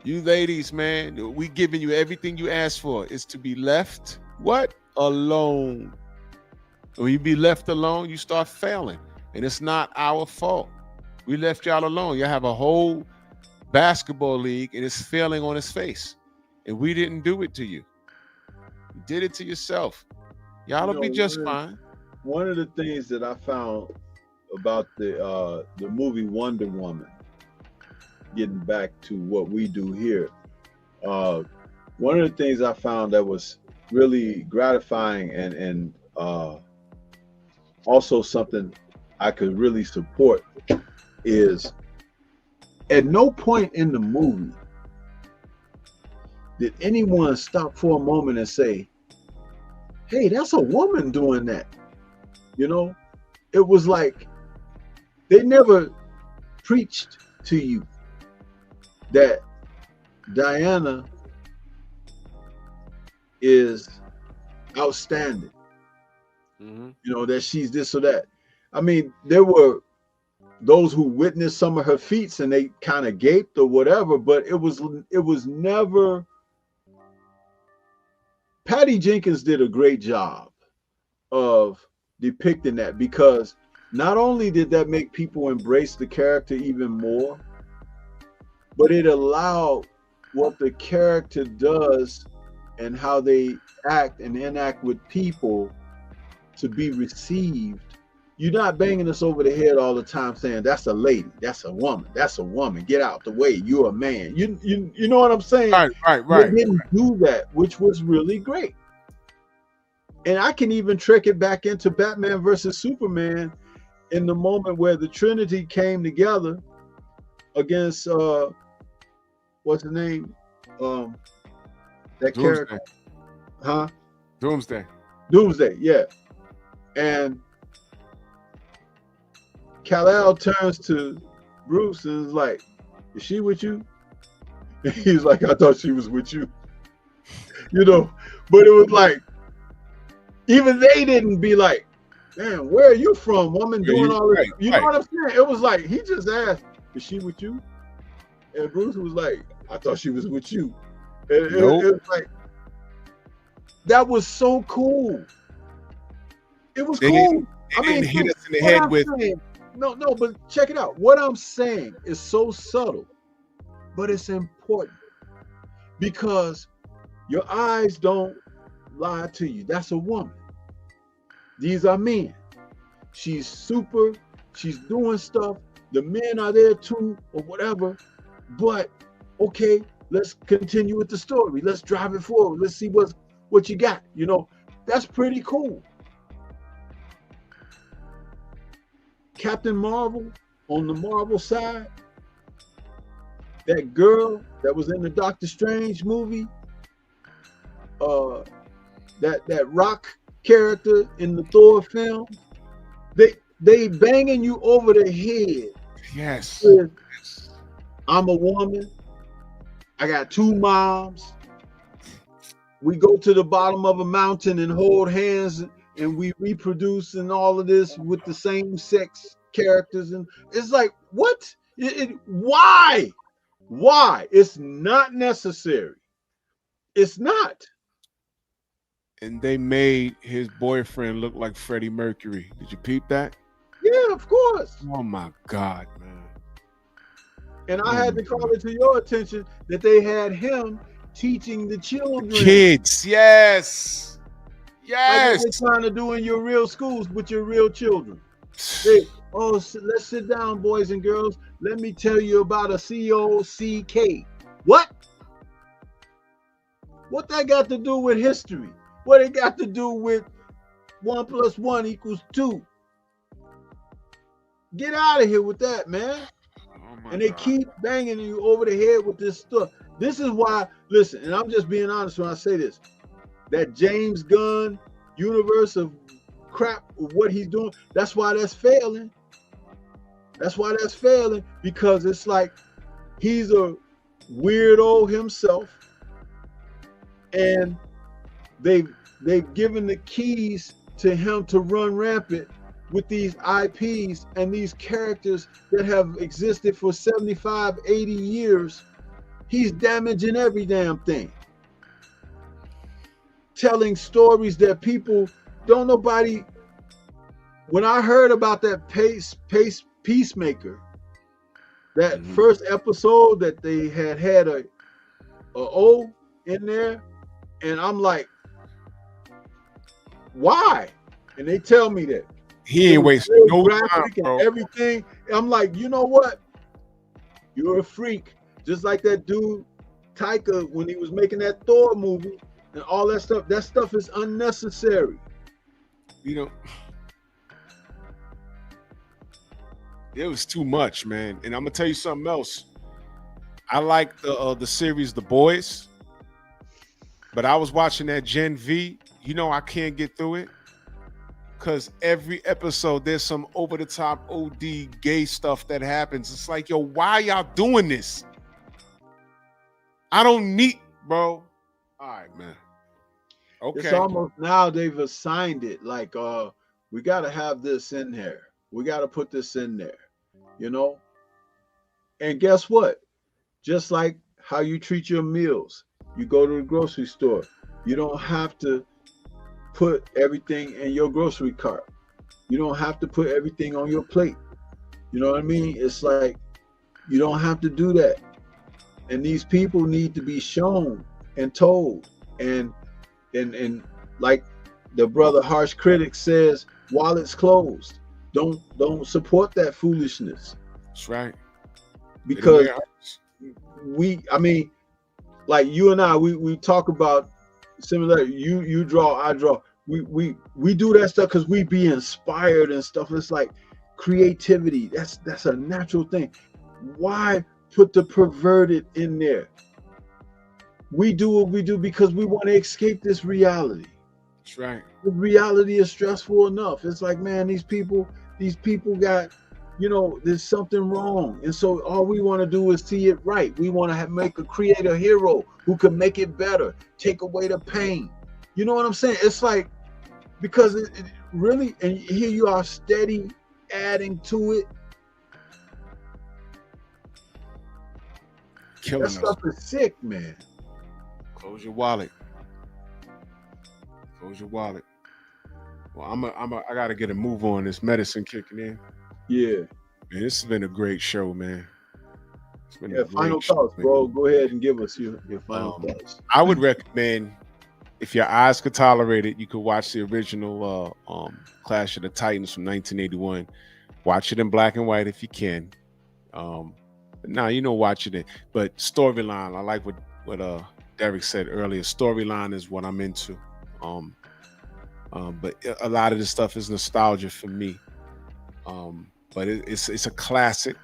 You ladies, man, we giving you everything you asked for. Is to be left what? Alone. When you be left alone, you start failing. And it's not our fault. We left y'all alone. You have a whole basketball league and it's failing on its face. And we didn't do it to you. You did it to yourself. Y'all will be just fine. One of the things that I found about the movie Wonder Woman, getting back to what we do here, one of the things I found that was really gratifying and also something I could really support is at no point in the movie did anyone stop for a moment and say, hey, that's a woman doing that. It was like they never preached to you that Diana is outstanding. That she's this or that. I mean, there were those who witnessed some of her feats and they kind of gaped or whatever, but it was never. Patty Jenkins did a great job of depicting that, because not only did that make people embrace the character even more, but it allowed what the character does and how they act and enact with people to be received. You're not banging us over the head all the time saying that's a lady, that's a woman, get out the way, you're a man. You know what I'm saying? Right. They didn't do that, which was really great. And I can even trick it back into Batman versus Superman, in the moment where the Trinity came together against what's the name? That Doomsday. character. Huh? Doomsday, yeah. And Kal-El turns to Bruce and is like, is she with you? And he's like, I thought she was with you. You know, but it was like, even they didn't be like, man, where are you from, woman, doing all this? You know what I'm saying? It was like, he just asked, is she with you? And Bruce was like, I thought she was with you. And nope. it was like, that was so cool. It was cool. I mean, hit us in the head with. No, but check it out. What I'm saying is so subtle, but it's important, because your eyes don't lie to you. That's a woman. These are men. She's super. She's doing stuff. The men are there too, or whatever. But okay, let's continue with the story. Let's drive it forward. Let's see what you got. You know, that's pretty cool. Captain Marvel, on the Marvel side, that girl that was in the Doctor Strange movie, that rock character in the Thor film, they banging you over the head. Yes. With, I'm a woman. I got 2 moms. We go to the bottom of a mountain and hold hands, and we reproduce and all of this with the same sex characters. And it's like, what? Why? Why? It's not necessary. It's not. And they made his boyfriend look like Freddie Mercury. Did you peep that? Yeah, of course. Oh my God, man. And I had to call it to your attention that they had him teaching the children. Kids, yes. Yes. Like they're trying to do in your real schools with your real children. Let's sit down, boys and girls. Let me tell you about a COCK. What? What that got to do with history? What it got to do with 1 + 1 = 2? Get out of here with that, man. And they keep banging you over the head with this stuff. This is why, listen, and I'm just being honest when I say this, that James Gunn universe of crap, what he's doing, that's why that's failing. That's why that's failing, because it's like he's a weirdo himself, and they've given the keys to him to run rampant with these IPs and these characters that have existed for 75, 80 years. He's damaging every damn thing. Telling stories that people don't nobody. When I heard about that Peacemaker, that first episode that they had a O in there, and I'm like, why? And they tell me that he ain't wasting no time, bro. And everything. I'm like, you know what? You're a freak. Just like that dude Taika when he was making that Thor movie and all that stuff. That stuff is unnecessary. You know, it was too much, man. And I'm gonna tell you something else. I like the series The Boys, but I was watching that Gen V. You know, I can't get through it because every episode there's some over-the-top OD gay stuff that happens. It's like, yo, why y'all doing this? I don't need, bro. All right, man. Okay. It's almost now they've assigned it like, we got to have this in here. We got to put this in there. you know. And guess what? Just like how you treat your meals, you go to the grocery store. You don't have to put everything in your grocery cart. You don't have to put everything on your plate. You know what I mean? It's like you don't have to do that. And these people need to be shown and told. And like the brother Harsh Critic says, while it's closed, don't support that foolishness. That's right. Because I mean, like you and I, we talk about similar. You draw, I draw. We do that stuff because we be inspired and stuff. It's like creativity. That's a natural thing. Why put the perverted in there? We do what we do because we want to escape this reality. That's right. The reality is stressful enough. It's like, man, these people got, you know, there's something wrong. And so all we want to do is see it right. We want to create a hero who can make it better, take away the pain. You know what I'm saying? It's like, because it really, and here you are steady adding to it. Killing that us. Stuff is sick, man. Close your wallet. Close your wallet. Well, I gotta get a move on. This medicine kicking in. Yeah. Man, this has been a great show, man. It's been a final thoughts, bro. Go ahead and give us your final thoughts. I would recommend, if your eyes could tolerate it, you could watch the original Clash of the Titans from 1981. Watch it in black and white if you can. Now you know, watch it. But storyline, I like what Derek said earlier. Storyline is what I'm into. But a lot of this stuff is nostalgia for me. But it's a classic.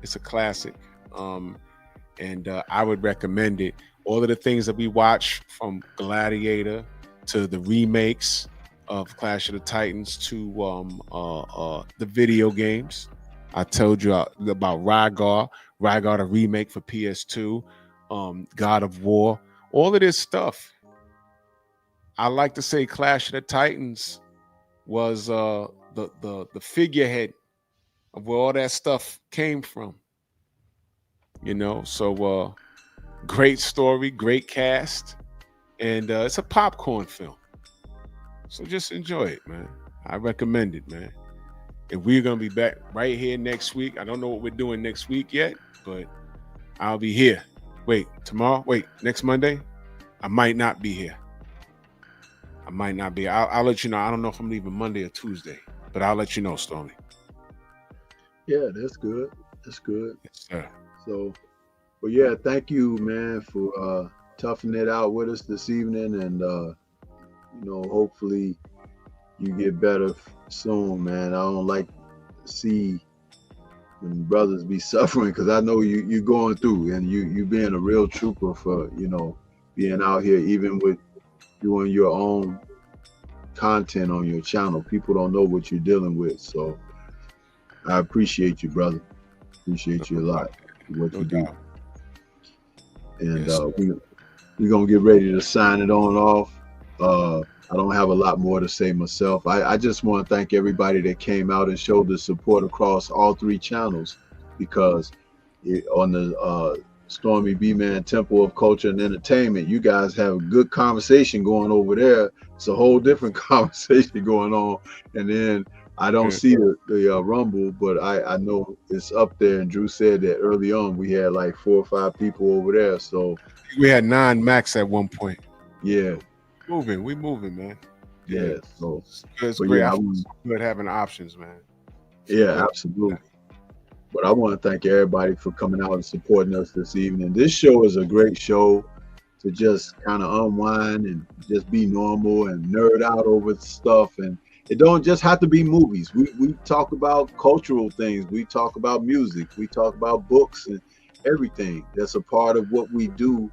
It's a classic. And I would recommend it. All of the things that we watch, from Gladiator to the remakes of Clash of the Titans to the video games. I told you about Rygar, a remake for PS2, God of War, all of this stuff. I like to say Clash of the Titans was the figurehead of where all that stuff came from. You know, so great story, great cast, and it's a popcorn film. So just enjoy it, man. I recommend it, man. And we're gonna be back right here next week. I don't know what we're doing next week yet, but I'll be here. Wait, tomorrow? Wait, next Monday? I might not be here. I might not be. I'll let you know. I don't know if I'm leaving Monday or Tuesday, but I'll let you know, Stormy. Yeah, that's good. That's good. Yes, sir. So, but yeah, thank you, man, for toughing it out with us this evening, and you know, hopefully you get better soon, man. I don't like to see when brothers be suffering, because I know you going through, and you being a real trooper for, you know, being out here, even with doing your own content on your channel. People don't know what you're dealing with, so I appreciate you, brother. Appreciate you a lot for what you do. And we're gonna get ready to sign it on off. I don't have a lot more to say myself. I just want to thank everybody that came out and showed the support across all three channels, because on the Stormy B-Man Temple of Culture and Entertainment, you guys have a good conversation going over there. It's a whole different conversation going on. And then I don't see the Rumble, but I know it's up there. And Drew said that early on we had like 4 or 5 people over there. So we had 9 max at one point. Yeah. We moving, man. Yeah. So it's great. I was good having options, man. Yeah, absolutely. But I want to thank everybody for coming out and supporting us this evening. This show is a great show to just kind of unwind and just be normal and nerd out over stuff. And it don't just have to be movies. We talk about cultural things. We talk about music. We talk about books and everything that's a part of what we do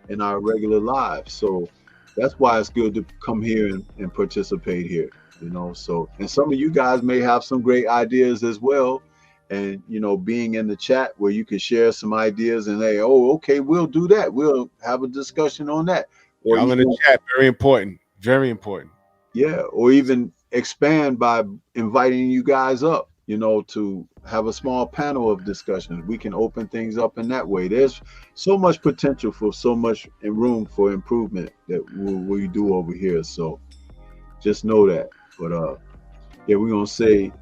in our regular lives. So that's why it's good to come here and participate here, you know. So, and some of you guys may have some great ideas as well. And, you know, being in the chat where you can share some ideas and say, oh, okay, we'll do that. We'll have a discussion on that. Or y'all in the chat, very important. Very important. Yeah, or even expand by inviting you guys up you know, to have a small panel of discussions. We can open things up in that way. There's so much potential for so much room for improvement that we do over here. So just know that. But yeah, we're gonna say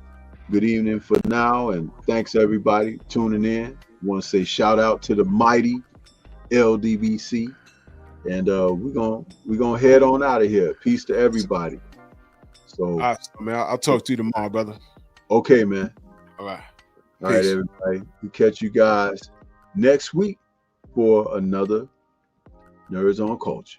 good evening for now, and thanks everybody tuning in. Want to say shout out to the mighty LDBC, and we're gonna head on out of here. Peace to everybody. So, all right, man, I'll talk to you tomorrow, brother. Okay, man. All right. All right, everybody. We catch you guys next week for another Nerds on Culture.